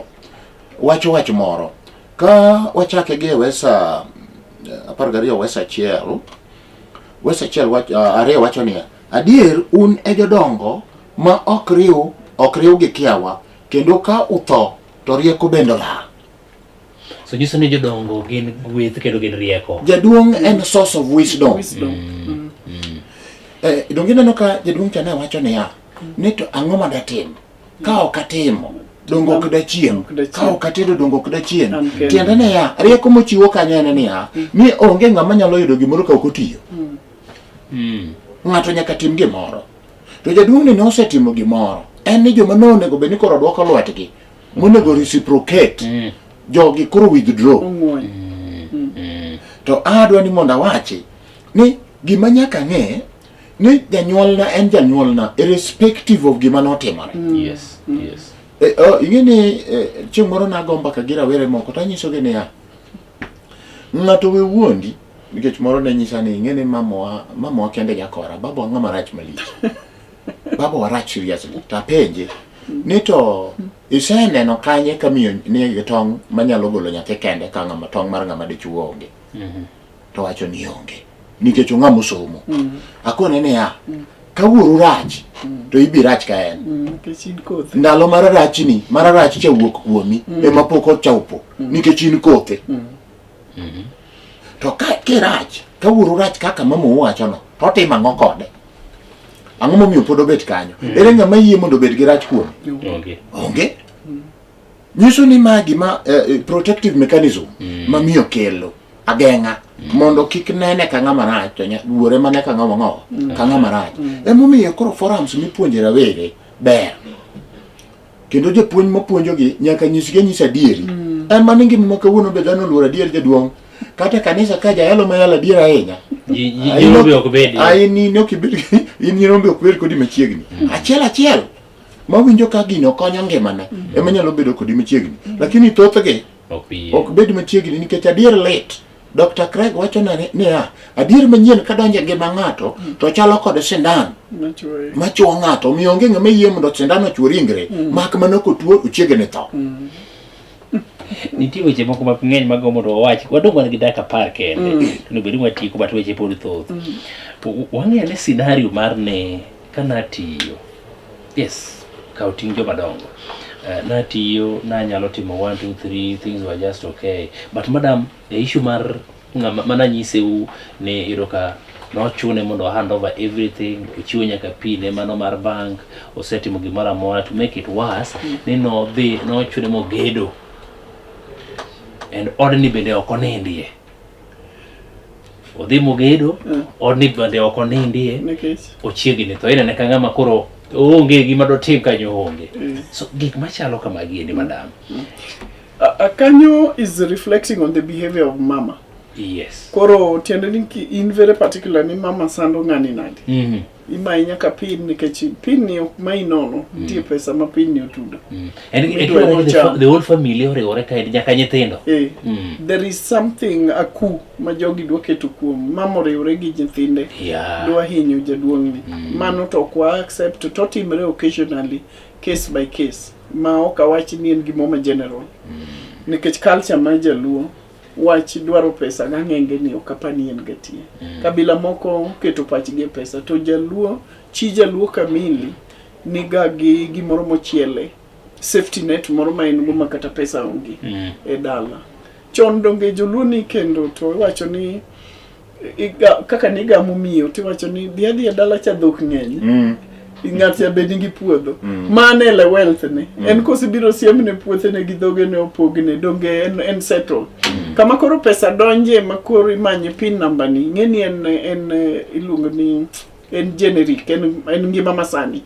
wach moro. Ka wachake gi wesa 12 wesa 1. Wesa 1 wach ariyo wacho ni adier un e jodongo ma ok riw gi kiawa kendo ka utho to rieko bendo la. So nyiso ni jodongo gin gweth kendo gin rieko. Jaduong' en source of wisdom. Dongina no ka jaduong' chane wacho ni ya ni to ang'o ma datim ka ok atimo dongo ok dachiem ka ok atedo dongo ok dachiem. Tiende ne ya rieko mochiwo kanyo en ni ya ni onge ng'ama nyalo yudo gimoro ka ok otiyo. Ng'ato nyaka tim gimoro. To jaduong' ni nosetimo gimoro. En ni joma nonego bed ni koro dwoko lwetgi monego reciprocate. Jogi koro withdraw. To adwa ni mondo awachi ni gima nyaka ng'e ni janyuolna en janyuolna irrespective of gima notimore. Yes. Ingeni chieng' moro nagomba ka gira were moko to nyiso gi niya ng'ato we wuondi nikech moro ne nyisa ni ingeni mama kende jakora baba ng'ama rach malich. Baba warach seriously. Ta penje ni to iseneno kanye kamiyo ni tong' manyalo golo nyathi kende ka ng'ama tong' mar ng'ama dichuo onge. To wacho ni onge nikech ng'ama somo. Akone ne ya kawuoru rach to ibi rach ka en. Ndalo mar rach cha wuok kuomi ema pok ochopo nikech in kothe. To ka kirach kawuoru rach kaka mama wacho no to timo ang'o kode? Ang'o momiyo pod obet kanyo? Ere ng'ama yie mondo obed gi rach kuom? Onge. Nyiso ni ma gima protective mechanism mamiyo kelo ageng'a mondo kik nene ka ng'ama rach to wuore mane ka ng'ama rach. Emomiyo koro forums mipuonjera were ber. Kendo japuonj mapuonjogi nyaka nyisa adieri. En mane ngima ma kawuono be dhano luoro adier jaduong'. Kata kanisa ka jayalo mayalo adier ahinya. Ji ok bedi. Ni ok bedi. In rombe ok bedi kodi machiegni. Achiel. Mawinjo ka gino konyo ngimane ema nyalo bedo kodi machiegni. Lakini thothge ok bed machiegni nikech adier lit. Dr. Craig wacho ni adier manyien ka donje ngima ng'ato to chalo kod sindan machuo ng'ato miyo onge ng'ama yie mondo sindan ochuo ringre mak mana kotuo ochiegni tho. Nitie weche moko mang'eny magombo to wawachi wadongo gi dakika 10 kende to bedi watieko but weche pod thoth. Wang'eyo ne scenario mar ne kana tiyo yes ka ting' joma dongo natiyo nanyalo timo 1 2 3 things were just okay but madam the issue mar mana nyiseu ne iroka nochune mondo hand over everything ochiwo nyaka pine mano mar bank osetimo gimoro amora to make it worse ni nochune mogedo and odni bende ok onindie odhi mogedo odni bende ok onindie ochiegni to inene ka ng'ama koro onge gima dotim kanyo onge. So gik machalo kamagi ni madam. Kanyo is reflecting on the behavior of mama. Yes. Koro tiende ni in very particular ni mama sando ng'ani nadi. Ima nyaka pin nikech pin ni ok mai nono. Nitie pesa ma pin ni otudo. And the whole family ore ka nyaka nyithindo. There is something aku ma jogi dwa keto kuom mama ore gi nyithinde. Dwa hinyo jaduong ni. Mano to kwa accept to timre occasionally case by case. Ma ok awachi ni en gimo ma general. Nikech culture ma jaluo wach dwaro pesa ng'enge ni okapani en gatie. Kabila moko keto pachgi pesa to jaluo kamili niga gi gimoro mochiele safety net moro ma en go makata pesa ongi e dala. Chon donge joluo ni kendo to wacho ni kaka niga mumiyo to wacho ni dia dala cha dhok ng'eny. Ing'ati abedi gi puodho. Mane le wealth ne. En kosibiro siemne puothe ne gi dhoge ne opogne donge en settle. Kama koro pesa donje makoro imanye pin number ni ng'eni en iluongo ni en generic en ngima masani.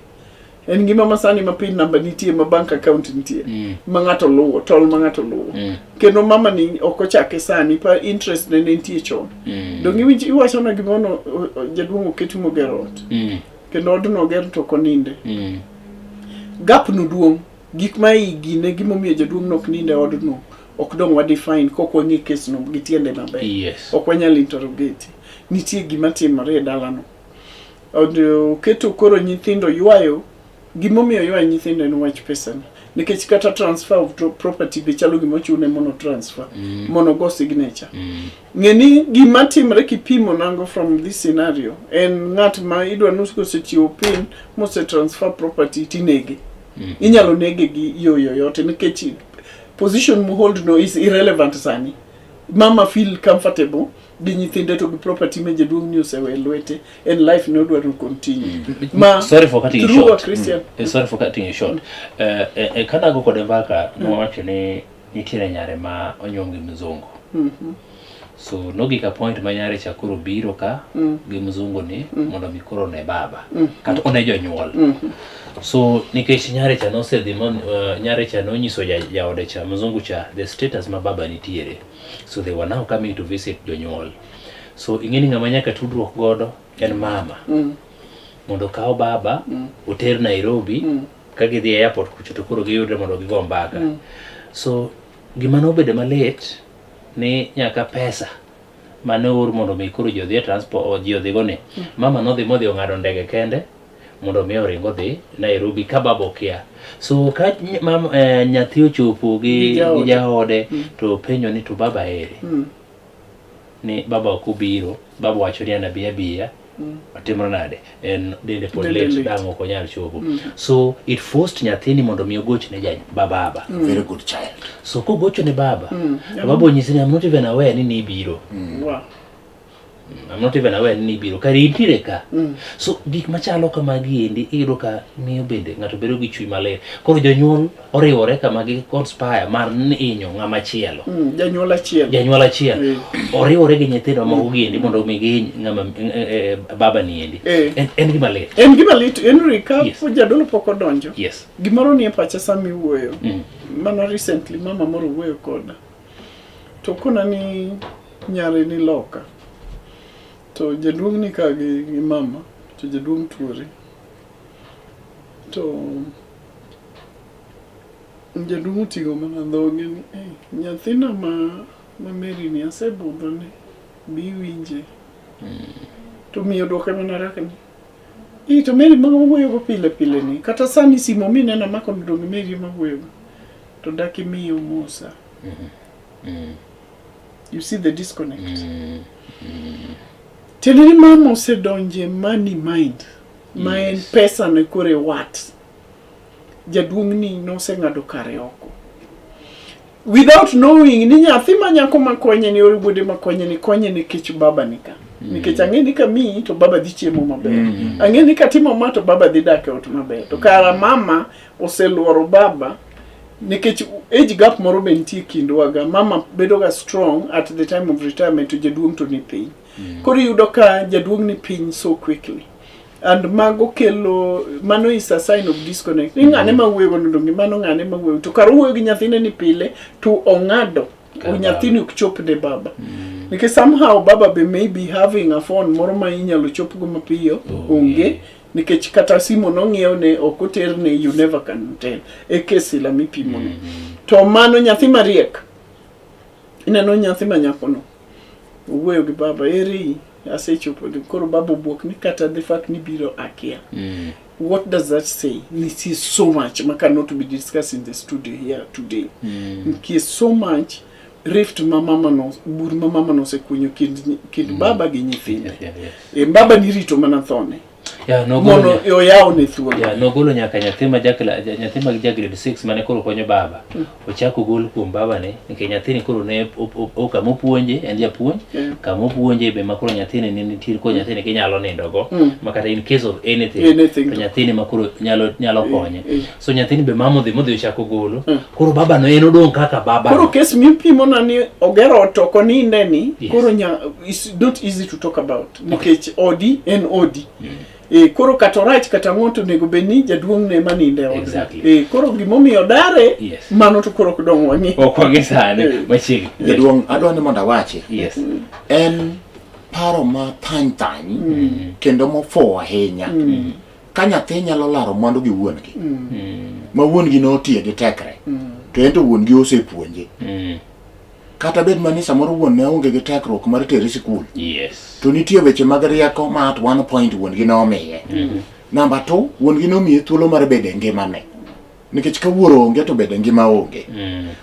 En ngima masani ma pin number nitie ma bank account nitie. Ma ng'ato luwo tol ma ng'ato luwo. Kendo mama ni okochake sani pa interest ne nitie chon. Donge winji iwacho na gimono jaduong' oketi mogerot. Kendo odno ger to koninde. Gap no duong gik ma igine gimomiyo jaduong' nok ninde odno ok dong wa define koko ni case no gitiende maber. Ok wanyal interrogate. Nitie gima timore e dala no. Odo keto koro nyithindo ywayo gimomiyo ywayo nyithindo en wach pesa no. Nikech kata transfer of property be chalo gimo chune mono transfer mono go signature. Ngeni gima timre kipimo nango from this scenario en ng'at ma idwa nusko sechiwo pin mose transfer property tinege. Inyalo nege gi yote nikech position mu hold no is irrelevant sani. Mama feel comfortable gi nyithinde to gi property me jaduong' ni osewe lwete and life no dwa to continue. Sorry for cutting you short. Christian. Sorry for cutting you short. Kana go kode mbaka no wacho ni nitiere nyare ma onyongi mzungu. So nogika point ma nyare chakuru biro ka gi mzungu ni mondo mikoro ne baba. Kata one jonyuol. So nikech nyare cha nose dhimon nyare cha nonyiso jaode cha mzungu cha the status ma baba nitiere. So they were now coming to visit jonyuol. So ingeni ng'ama nyaka tudruok godo en mama. Mondo kao baba oter Nairobi ka gidhi airport kucho to koro giyudre mondo gigo mbaka. So gima nobede malet ni nyaka pesa mane or mondo mi koro jodhi transport o jodhi gone. Mama no dhi modhi ong'ado ndege kende mondo mi oringo dhi Nairobi ka baba okia. So ka nyathi ochopo gi jaode to penyo ni to baba ere. Ni baba okubiro, baba wacho ni anabiya atimro nade en dende pod late dango ko nyal chopo. So it forced nyathini mondo mi ogoch ne baba. Very good child. So ko gocho ne baba, baba onyisi ni I'm not even aware ni biro. Wow. I'm not even aware ni biro kari intire ka. So gik machalo kama giendi iyudo ka miyo bende ng'ato bedo gi chuny maler. Koro jonyuol oriwore kama gi conspire mar inyo ng'ama chielo. Janyuol achiel. Oriwore gi nyithindo ma ogiendi mondo omigi ng'ama baba ni endi. En gima ler. En gima lit Henry ka jadolo pok odonjo. Yes. Gimoro ni e pacha sami wuoyo. Mana recently mama moro wuoyo koda. To kona ni nyare ni loka. To jaduong' ni ka gi mama to jaduong' tuore. To jaduong' otigo mana dhoge ni nyathina ma Mary ni asebudho ne bi winje. To miyo dwoke mana rakni. To Mary ma wuoyo go pile ni kata sani simo mi nena mako donge Mary ma wuoyo. To daki miyo Musa. You see the disconnect. Tell mama osedonje money mind. Ma en pesa ne kore wat. Jaduong' ni noseng'ado kare oko. Without knowing ni nyathi ma nyako makonye ni oribude makonye ni konye ni kech baba nika. Nikech ang'eni ka mi to baba dhi chiemo maber. Ang'eni ka timo ma to baba dhi dak e ot maber. To kara mama oseluoro baba nikech age gap moro be nitie kindwaga. Mama bedo ga strong at the time of retirement to jaduong' to ni piny. Koro yudo ka jaduong' ni piny so quickly. And mago kelo mano is a sign of disconnect. Ng'ane ma wuoyo ndongi mano ng'ane ma wuoyo. To kar wuoyo gi nyathine ni pile to ong'ado o nyathini ok chop ne baba. Because somehow baba be maybe having a phone moro ma inyalo chopgo mapiyo onge nikech kata simu nong'iew ne okoter ne you never can tell e kesi la mipimo ne to mano nyathi mariek ineno nyathi manyakono wuoyo gi baba eri asechopo koro baba buok ni kata the fact ni biro akia what does that say? This is so much cannot be discussed in the studio here today. So much rift mama no se kunyo kid baba gi nyithinde. Baba ni rito mana thone. Ya no golo yo yao ne thuolo. Ya no golo nyaka nyathi ma grade 6 mane koro konyo baba. Ochako gol kuom baba ne nikech nyathini koro ne okamo puonje en japuonj kamo puonje be makoro nyathini ne nitie ko nyathini kinyalo nindogo makata in case of anything nyathini makoro nyalo konye. So nyathini be modhi ochako golo koro baba no en odong kaka baba. Koro case mipimo na ni ogero to koninde ni koro is not easy to talk about nikech odi en odi. Koro katorach kata ng'oto nego beni jaduong' ne maninde ode. Exactly. Koro gimomiyo dare mano to koro kudong' wang'i. Okwangi sane machigi. Jaduong' adwani mondo awachi. Yes. En paro ma thany kendo mofuwo ahinya. Ka nyathi nyalo laro mwandu gi wuon gi. Ma wuon gi notiyo gi tekre. To ento wuon gi osepuonje. Kata bed mani samoro wuon ne onge gi tekruok mar tere sikul. Yes. To nitie weche mag rieko ma at one point wuon gi nomiye. Number 2, wuon gi nomiye thuolo mar bedo e ngimane. Nikech ka wuoro onge to bedo e ngima onge.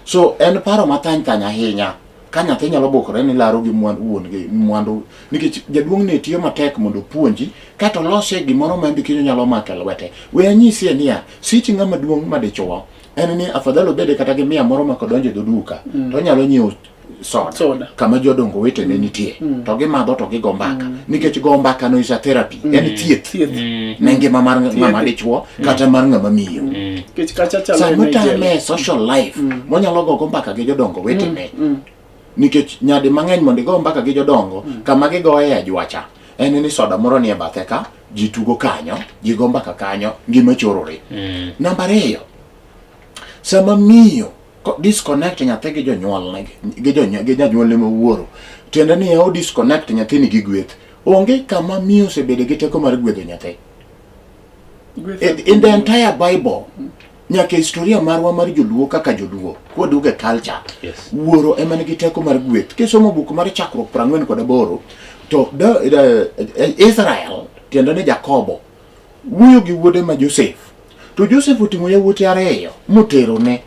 So en paro mathany ahinya. Ka nyathi nyalo bokore ni laro gi wuon gi mwandu nikech jaduong' ne tiyo matek mondo puonji kata lose gimoro ma mbikino nyalo make lwete. We anyisi niya, siti ng'ama duong' madichuo en ni afadhalo bede kata gi mia moro makodonjo do duka to nyalo nyiewo soda kama jodongo wete ne nitie to gi madho to gi gombaka nikech gombaka no is a therapy en thieth ne ngima mar ng'ama dichuo kata mar ng'ama miyo nikech kacha chalo ne social life monyalo go gombaka gi jodongo wete ne nikech nyadi mang'eny mondo go mbaka gi jodongo kama gi goye ajwacha en ni soda moro ni e bathe ka ji tugo kanyo ji go mbaka kanyo ngima chorore. Namba 2, sama miyo disconnect nyathi gi jonyuol ne gi janyuol ne mawuoro tiende ni o disconnect nyathini gi gweth onge kama miyo osebede gi teko mar gwedho nyathi. In the entire Bible nyaka historia marwa mar joluo kaka joluo koduge culture wuoro ema nigi teko mar gweth. Kisomo buk mar chakruok 48 to Israel tiende ni Jakobo wuoyo gi wuode ma Joseph to Joseph oting'o yawuote 2 motero ne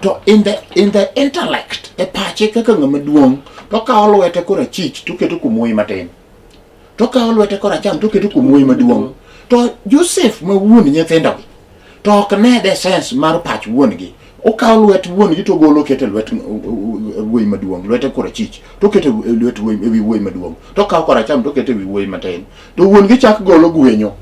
to in the intellect e pache kaka ng'ama duong' to kawo lwete korachich to keto kumoi matin to kawo lwete koracham to keto kumoi maduong' to Joseph ma wuon nyithindo to ok ne de sense mar pach wuon gi okawo lwet wuon gi to golo keto lwet wuoi maduong' lwete korachich to keto lwet wuoi maduong' to kawo koracham to keto wuoi matin to wuon gi chak golo gwenyo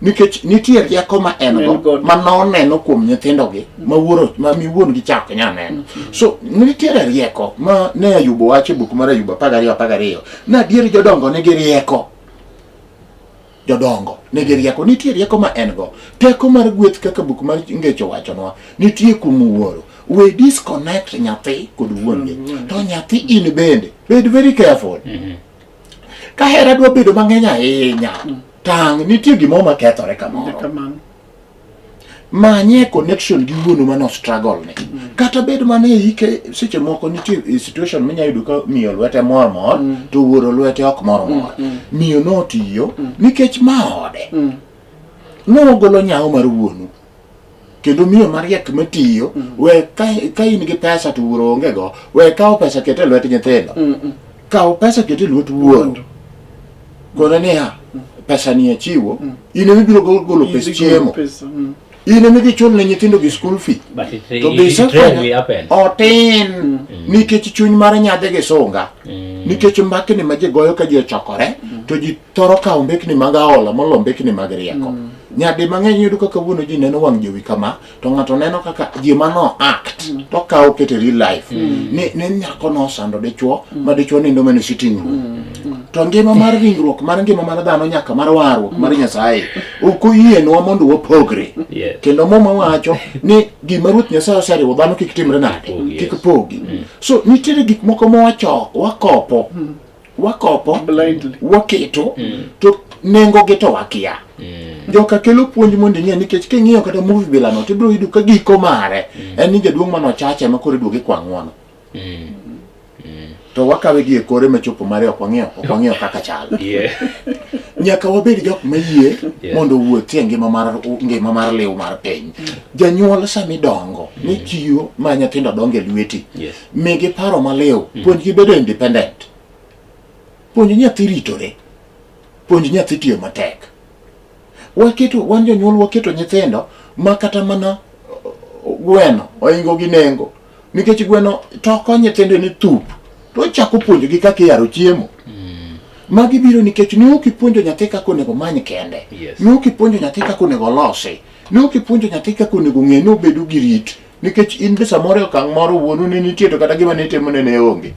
nikech nitie rieko ma en go ma noneno kuom nyithindo gi ma wuoro ma mi wuon gi chak nyaneno. So nitie rieko ma ne Ayubu wacho buk mar Ayubu 12 na dier jodongo ne gi rieko. Jodongo ne gi rieko nitie rieko ma en go teko mar gweth kaka buk mar Ngecho wachonwa nitie kuom wuoro. We disconnect nyathi kod wuon gi to nyathi in bende bed very careful. Ka hera dwa bedo mang'eny ahinya tang nitie gimo ma kethore kamano manye connection gi wuonu mano struggle ne kata bed mane hike seche moko nitie situation manya yudo ka miyo lwete mor to wuoro lwete ok mor miyo no tiyo nikech maode no golo nyawo mar wuonu kendo miyo mariek matiyo we ka in gi pesa to wuoro onge go we kawo pesa kete lwete nyithindo kawo pesa kete lwet wuonu kona niya pesa ni achiwo ine mibiro golo pesa chiemo ine migi chul ne nyithindo gi school fee to bisa otin nikech chuny mar nyadhe gi sunga nikech mbakni ma ji goyo ka ji ochokore to ji thoro kawo mbekni mag aola molo mbekni mag rieko nyadi mang'eny yudo kaka wuono ji neno wang' jowi kama to ng'ato neno kaka ji mano act to kawo kete real life ni nyako no sando dichuo ma dichuo nindo mene sitting room to ngima mar ringruok mar ngima mar dhano nyaka mar warruok mar Nyasaye ok oyienwa mondo wapogre. Kendo Muma wacho ni gima Ruoth Nyasaye oseriwo dhano kik timre nade, kik pogi. So nitiere gik moko wakopo blindly, waketo to nengo gi to wakia. Joka kelo puonj mondo ing'e, nikech king'iyo kata movie bilano to ibiro yudo ka giko mare en ni jaduong' mano chache ma koro duoge kwa ng'wono. To wakawe gi e kore machopo mare ok wang'eyo kaka chal. Nyaka wabed jok mayie mondo wuothie ngima mar liw mar piny. Janyuol sami dongo ni chiwo ma nyithindo dongo e lweti, migi paro maliw, puonjgi bedo independent, puonj nyathi ritore, puonj nyathi tiyo matek. Wan jonyuol waketo nyithindo ma kata mana gweno oingo gi nengo, nikech gweno toko nyithindo ni thup, to chako puonjogi kaka iyaro chiemo. Magi biro nikech ne ok ipuonjo nyathi kaka onego many kende, ne ok ipuonjo nyathi kaka onego losi, ne ok ipuonjo nyathi kaka onego ng'e ni obedo gi rit, nikech in be samoro okang' moro wuonu ne nitie to kata gima ne itimone ne onge.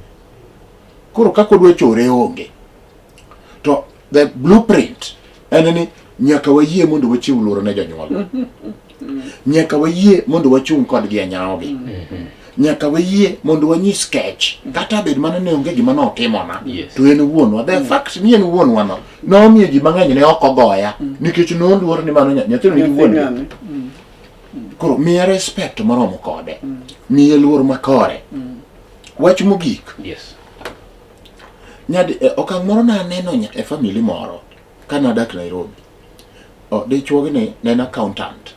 Koro kaka odwa chore onge. To the blueprint en ni nyaka wayie mondo wachiw luoro ne jonyuol. Nyaka wayie mondo wachung' kodgi e nyawogi. Nyaka wayie mondo wanyis kech kata bed mana ne onge gima notimona to en wuonwa. The fact ni en wuonwa no nomiyo ji mang'eny ne ok ogoya nikech noluor ni mano nyathino nigi wuon. Koro miye respect moromo kode, miye luor makore. Wach mogik, okang' moro naneno e family moro kanadak Nairobi. Dichuogi ni ne en accountant,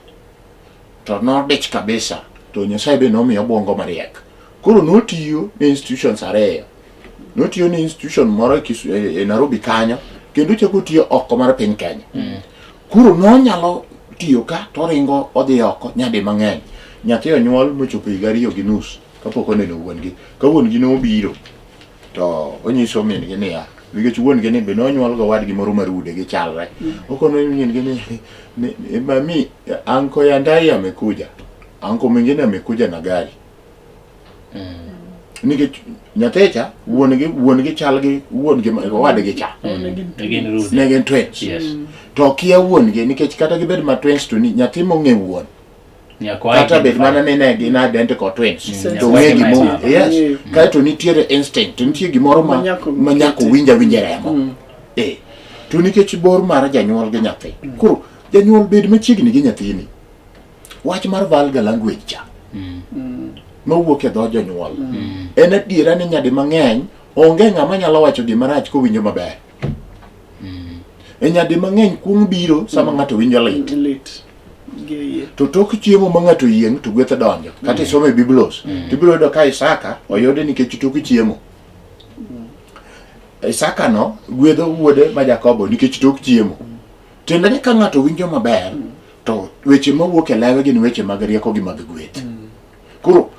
to nodich kabisa, to Nyasaye be nomiyo obwongo mariek. Koro notiyo ne institutions ariyo. Notiyo ne institution moro e Nairobi kanyo, kendo chako tiyo oko mar piny Kenya. Koro nonyalo tiyo ka to ringo odhi oko nyadi mang'eny. Nyathi onyuol mochopo higa 2.5 kapok oneno wuongi. Ka wuongi nobiro to onyiso min-gi niya, nikech wuongi ni be nonyuol go wadgi moro marude gi chalre. Okono min-gi ni mami, anko Yandai amekuja, anko mwingine amekuja na gari. Nikech nyathecha wuongi chalgi wuongi wadgi cha. Ne gin twins. To kia wuongi nikech kata gibed ma twins to nyathi mong'e wuon. Kata bed mana ne gin identical twins. To ng'egi mo. Yes. Kaito nitiere instinct, nitie gimoro ma nyako winja remo. To nikech bor mar janyuol gi nyathi. Koro janyuol bed machiegni gi nyathini. Wach mar vulgar language cha. Mawuok e dho jonyuol. En adiera ni nyadi mang'eny onge ng'ama nyalo wacho gima rach kowinjo maber. Nyadi mang'eny kuong biro sama ng'ato winjo lit. To tok chiemo ma ng'ato yieng' to gweth donjo. Kata isome Biblos, tibiro yudo ka Isaka oyude nikech tok chiemo. Isaka no gwedho wuode ma Jakobo nikech tok chiemo. Tiende ni ka ng'ato winjo maber, to weche mawuok e lewe gin weche mag rieko gi mag gweth. Koro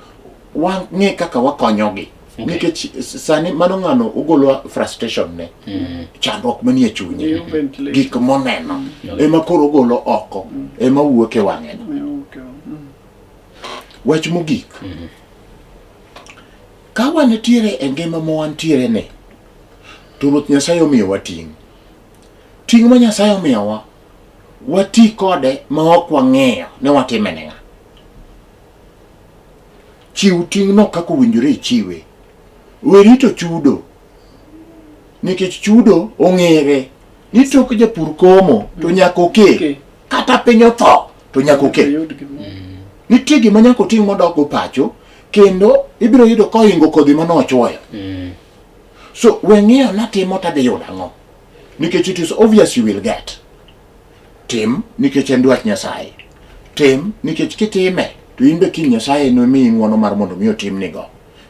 wang'e kaka wakonyogi. Nikech sani mano ng'ano ugolwa frustration ne. Chandruok manie chunye. Gik moneno. Ema koro ugolo oko. Ema wuok e wang'e no. Wach mogik. Ka wanitiere e ngima ma wantiere ne, to Ruoth Nyasaye omiyowa ting'. Ting' ma Nyasaye omiyowa, wati kode ma ok wang'eyo ne watime ne ng'a. Chiw ting' no kaka owinjore ichiwe. Werito chudo. Nikech chudo ong'ere. Ni tok japur komo to nyaka oke. Kata piny otho to nyaka oke. Nitie gima nyaka otim modok pacho, kendo ibiro yudo ka ohingo kodhi manochuoyo. So weng'eyo natimo tadhi yudo ang'o. Nikech it is obvious you will get. Tim nikech en dwach Nyasaye. Tim nikech kitime to in be kiny Nyasaye nomiyi ng'wono mar mondo mi otimnigo.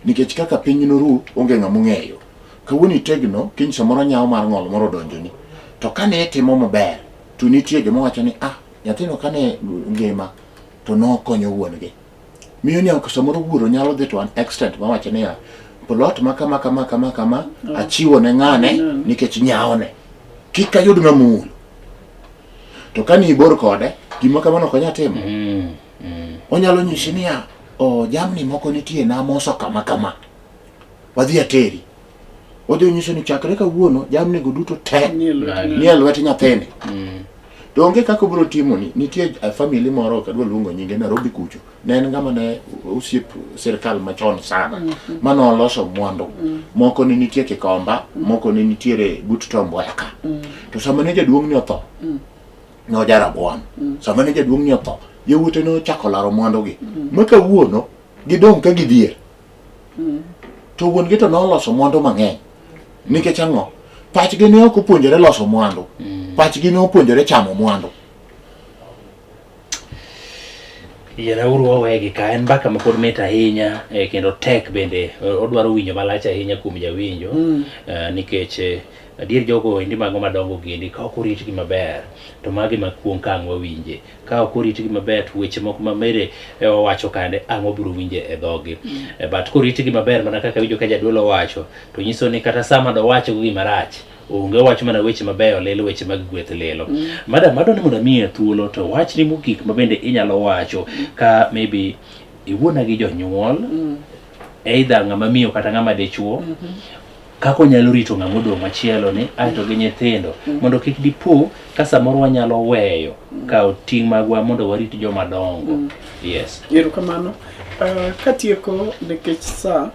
Nikech kaka piny noru onge ng'ama ong'eyo. Kawuono itegno, kiny samoro nyawo mar ng'ol moro donjoni. To kane itimo maber, to nitie joma wacho ni nyathino kane ngima to nokonyo wuongi. Miyo ni samoro wuoro nyalo dhi to an extent ma wacho ni plot ma kama achiwo ne ng'ane nikech nyawone. Kik ayud ng'amul. To kani ibor kode, gima kamano ok onyal timo. Onyalo nyisi niya, jamni moko nitie na moso kama. Wadhi ateri. odhi nyiso ni chakre kawuono jamni go duto te nie lwet nyathini. To onge kaka obiro timo ni. Nitie family moro kadwa luongo nyinge Nairobi kucho. Ne en ng'ama ne osiep sirkal machon sana. Mano oloso mwandu. Moko ni nitie Kikomba, moko ni nitiere but Tomboyaka. To sama ne jaduong' ni otho. No jarabuon. Sama ne jaduong' ni otho. Yawuote no chako laro mwandu gi. Ma kawuono gidong' ka gidhier. To wuon gi to noloso mwandu mang'eny. Nikech ang'o? Pachgi ne ok opuonjore loso mwandu. Pachgi ne opuonjore chamo mwandu. Yena uru wawegi ka en mbaka ma pod mit ahinya kendo tek bende odwaro winjo malach ahinya kuom jawinjo nikech adier jogo endi mago madongo gindi ka ok oritgi maber to magi makuong ka ang' wawinje ka ok oritgi maber to weche moko mamere wacho kande ang' wabiro winje e dhogi but koritgi maber mana kaka winjo ka jadolo wacho to nyiso ni kata sama do wacho gima rach onge wacho mana weche mabeyo lelo weche mag gweth lelo madoni mondo miye thuolo to wach ni mogik mabende inyalo wacho ka maybe iwuona gi jonyuol either ng'ama miyo kata ng'ama dichuo kako nyalo rito ng'ama odong' machielo ni aito gi nyithindo mondo kik dipo ka samoro wanyalo weyo kao ting' magwa mondo warit joma dongo. Yes. Erokamano. Katieko nikech sa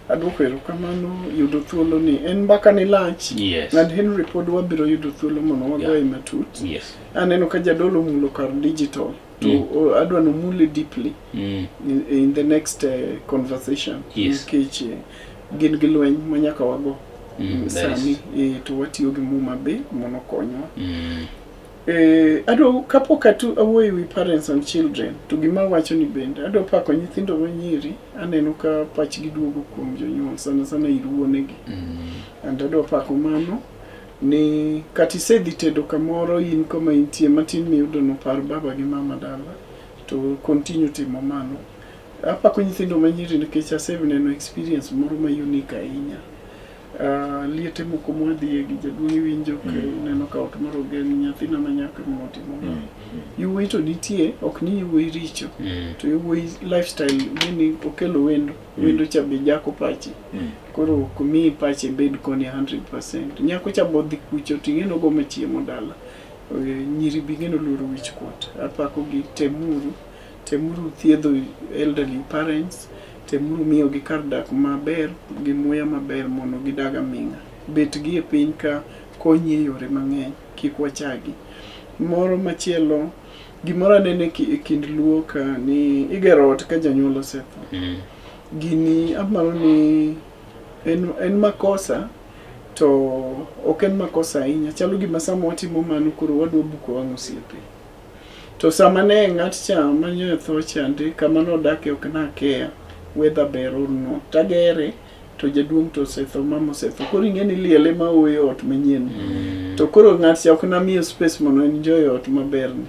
adwoko erokamano yudo thuolo ni en mbaka ni lach. Yes. And Henry pod wabiro yudo thuolo mondo wagoye matut. Yes. Aneno ka jadolo mulo kar digital to adwa no mule deeply in the next conversation. Yes. Nikech gin gi lweny manyaka wago sani to watiyo gi muma be mono konyo. Ado kapok awuoyo wi parents and children to gima wacho ni bende ado pako nyithindo manyiri aneno ka pachgi duogo kuom jonyuol sana iruonegi. And ado pako mano ni kati sedhi tedo kamoro in koma intie matin miyudo no par baba gi mama dala to continue timo mano. Apako nyithindo manyiri nikech aseneno experience moro ma unique ahinya. Liete moko mwadhiye gi jaduong' winjo neno ka ot moro gen nyathina manyaka motimo. Yuwi to nitie ok ni yuwi richo to yuwi lifestyle ni okelo wendo cha be jako pachi koro kumi pachi bed koni 100%. Nyako cha bodhi kucho tingeno go machiemo dala nyiri bigeno luro wich kuot. Apako gi temuru thiedho elderly parents, temuru miyo gi kar dak maber gi muya maber mondo gidaga minga. Bet gi e piny ka konyi yore mang'eny kik wachagi. Moro machielo gimoro anene kind luo ka ni igero ot ka janyuol osetho. Gini amaro ni en makosa to ok en makosa ahinya. Chalo gima sama watimo mano koro wadwa buko wang' osiepe. To sama ne ng'at cha manyo tho chande kama no dake ok na care whether ber or no tagere to jaduong' to osetho mama osetho koro ing'eni liele ma oyo ot manyien to koro ng'at cha ok na miyo space mondo enjoy ot maber ni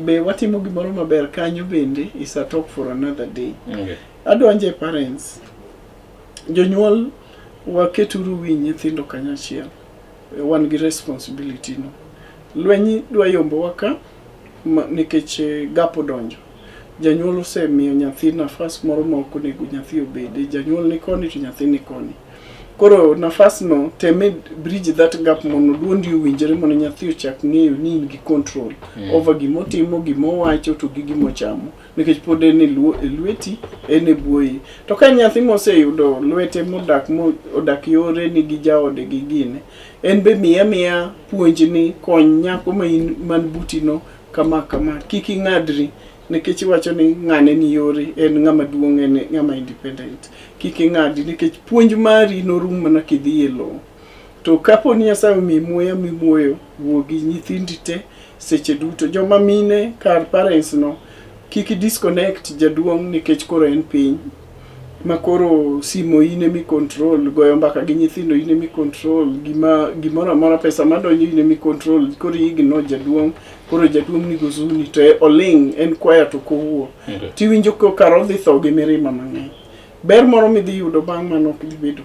be watimo gimoro maber kanyo bende is a talk for another day. Adonje parents jonyuol waketuru wi nyithindo kanyachiel wan gi responsibility no lwenyi dwa yombo waka nikech gapo donjo janyuol osemiyo nyathi nafas moro ma ok onego nyathi obede janyuol ni koni to nyathi ni koni koro nafas no teme bridge that gap mondo duondi owinjore mondo nyathi ochak ng'eyo ni in gi control over gimotimo gimowacho to gi gimochamo nikech pod en e lweti en e buoyi to ka nyathi moseyudo lwete odak yore ni gi jaode gi gine en be miya puonj ni kony nyako man butino kama kiki ng'adri nikech wacho ni ng'ane ni yore en ng'ama duong' en ng'ama independent kiki ng'adi nikech puonj mari norum mana kidhi e lo to kapo ni Nyasaye mimuoyo wuogi nyithindi te seche duto joma mine kar parents no kiki disconnect jaduong' nikech koro en piny makoro simo ine mi control goyo mbaka gi nyithindo ine mi control gimoro amora pesa madonjo ine mi control koro igno jaduong' koro jaduong' ni gozuni to oling en kwaya to kowuo tiwinjo ko karodhi tho gi mirima mang'eny ber moro midhi yudo bang' mano ok dhi bedo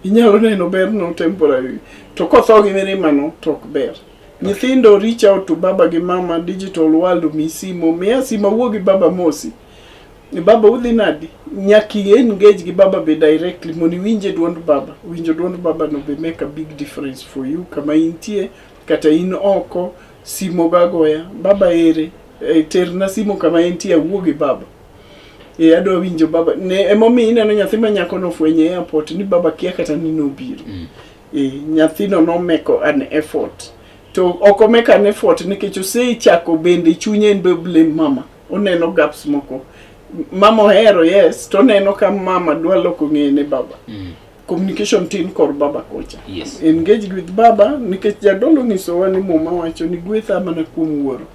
inyalo neno ber no temporary to kotho gi mirima no to ok ber. Nyithindo reach out to baba gi mama digital world misimo miya sima wuogi baba mosi baba udhi nadi, nyaki engage gi baba be directly, moni winje duond baba. Winjo duond baba no be make a big difference for you. Kama intie, kata in oko, simo gagoya, baba ere, terna simo kama intie wuogi baba. Adwa winjo baba. Ne emomi ineno nyathi ma nyako no fwenye airport ni baba kia kata nino biro. Nyathino no meko an effort. To oko make an effort nikech ose chako bende chunye en be blame mama. Oneno gaps moko. Mama hero yes, to neno ka mama dwa loko ngene baba. Communication tin kor baba kocha. Yes. Engage with baba nikech jadolo niso wani mama wacho ni gwetha mana kuom wuoro.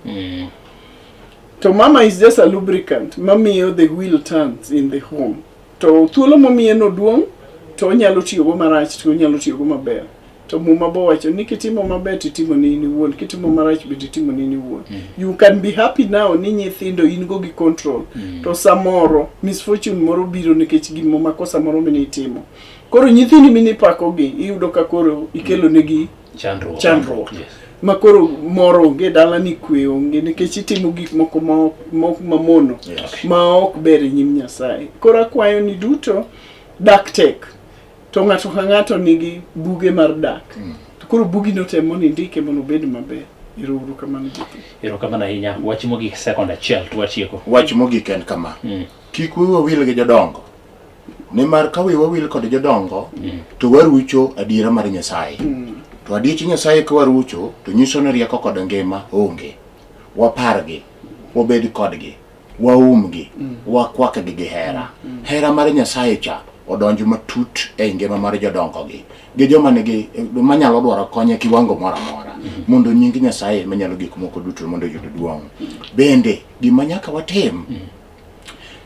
So mama is just a lubricant. Mami the wheel turns in the home. To thuolo mami no duong, to nyalo tiyo go marach, to nyalo tiyo go maber. To mama bo wacho ni kitimo maber titimo ni ni wuon, kitimo marach be titimo ni ni wuon. You can be happy now ni nyithindo in go gi control. To samoro misfortune moro biro nikech gimo makosa moro mini timo. Koro nyithini mini pako gi, iyudo ka koro ikelo negi chandruok. Yes. Makoro moro ge dala ni kwe onge nikech itimo gik moko mamono ma ok ber nyim Nyasaye. Koro akwayo ni duto dak tek. To ng'ato ka ng'ato nigi buge mar dak. To koro bugi no temo ni ndike mondo bed maber. Ero kamano jitu. Ero kamano ahinya. Wach mogik second achiel to watieko. Wach mogik en kama. Kik wiwa wil gi jodongo. Nimar ka wiwa wil kod jodongo to warucho adiera mar Nyasaye. To adichi Nyasaye ka warucho to nyiso ni rieko kod ngima onge. Wapargi, wabed kodgi, waumgi, wakwakgi gi hera. Hera mar Nyasaye cha odonjo matut e ngima mar jodongo gi joma nigi manyalo dwaro konye kiwango moro amora mondo nying Nyasaye manyalo gik moko duto mondo yud duong'. Bende gima nyaka watim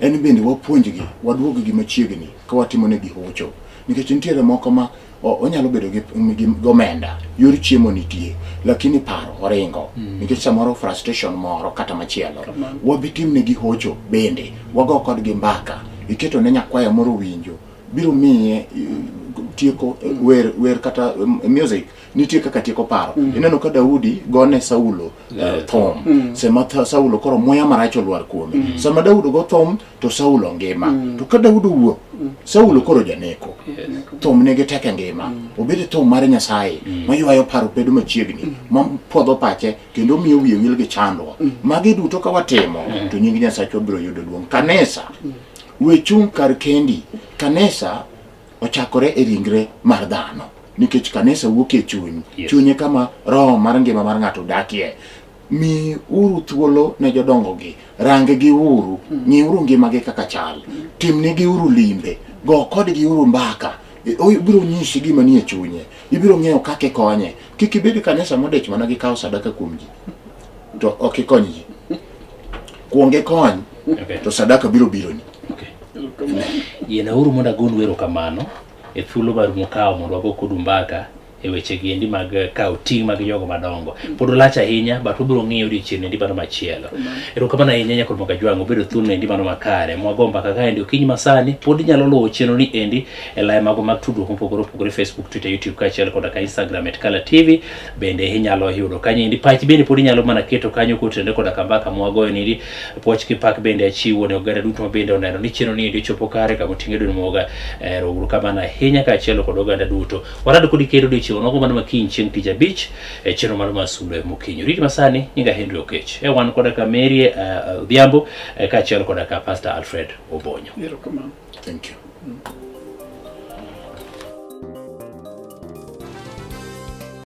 en bende wapuonjgi, waduog gi machiegni ka watimo negi hocho, nikech nitiere moko ma onyalo bedo gi gomenda, yor chiemo nitie, lakini paro oringo, nikech samoro frustration moro kata machielo. Wabitim negi hocho bende, wago kodgi mbaka, iketo ne nyakwaya moro winjo, biro miye tieko wer kata music nitie kaka tieko paro. Ineno ka Daudi gone Saulo thom, sema Saulo koro moya marach olwar kuome. Sama Daudi go thom to Saulo ngima. To ka Daudi wuok, Saulo koro janeko. Thom negi teke ngima. Obede thom mar Nyasaye maywayo paro bedo machiegni, mapodho pache kendo miyo wiye wil gi chandruok. Magi duto ka watimo to nying Nyasaye biro yudo duong'. Kanisa wechung kar kendi. Kanisa ochakore e ringre mar dhano, nikech kanisa wuok e chuny. Chunye kama roho mar ngima mar ng'ato dakie. Mi uru thuolo ne jodongo gi, range gi uru, nyi uru ngima gi kaka chal, timne gi uru limbe, go kodgi uru mbaka. Ibiro nyisi gima nie chunye, ibiro ng'eyo kaka konye. Kik ibed kanisa modech mana gi kawo sadaka kuom ji to ok ikony ji. Kuonge kony to sadaka biro ni. Yena uru mondo agon wero kamano e thuolo mar mukawo mondo wago kodu mbaka e weche gi endi mag kawo ting' mag jogo madongo. Pod olach ahinya but ubiro ng'iyo odiochieng' endi mano machielo. Ero kamano ahinya nyakoro Mwakajwang' obedo thuolo endi mano makare mwago mbaka ka endi okinyi masani pod inyalo luwo chenro ni endi e laye mago mag tudruok mopogore opogore Facebook, Twitter, YouTube kaachiel koda ka Instagram @Kala TV. Bende inyalo yudo kanyo endi pach bende pod inyalo mana keto kanyo kotende koda ka mbaka mwagoyo endi poch kipak bende achiwo ne oganda duto ma bende oneno ni chenro ni endi chopo kare kama oting'e dwe moga. Ero kamano ahinya kaachiel kod oganda duto. Warado kodi kedo chieng' nogo mano makiny chieng' tich abich e chenro mar Masulo mokinyo. Rit masani nyinga Henry Okech. Wan koda ka Mary Odhiambo kaachiel koda ka Pastor Alfred Obonyo. Erokamano. Thank you.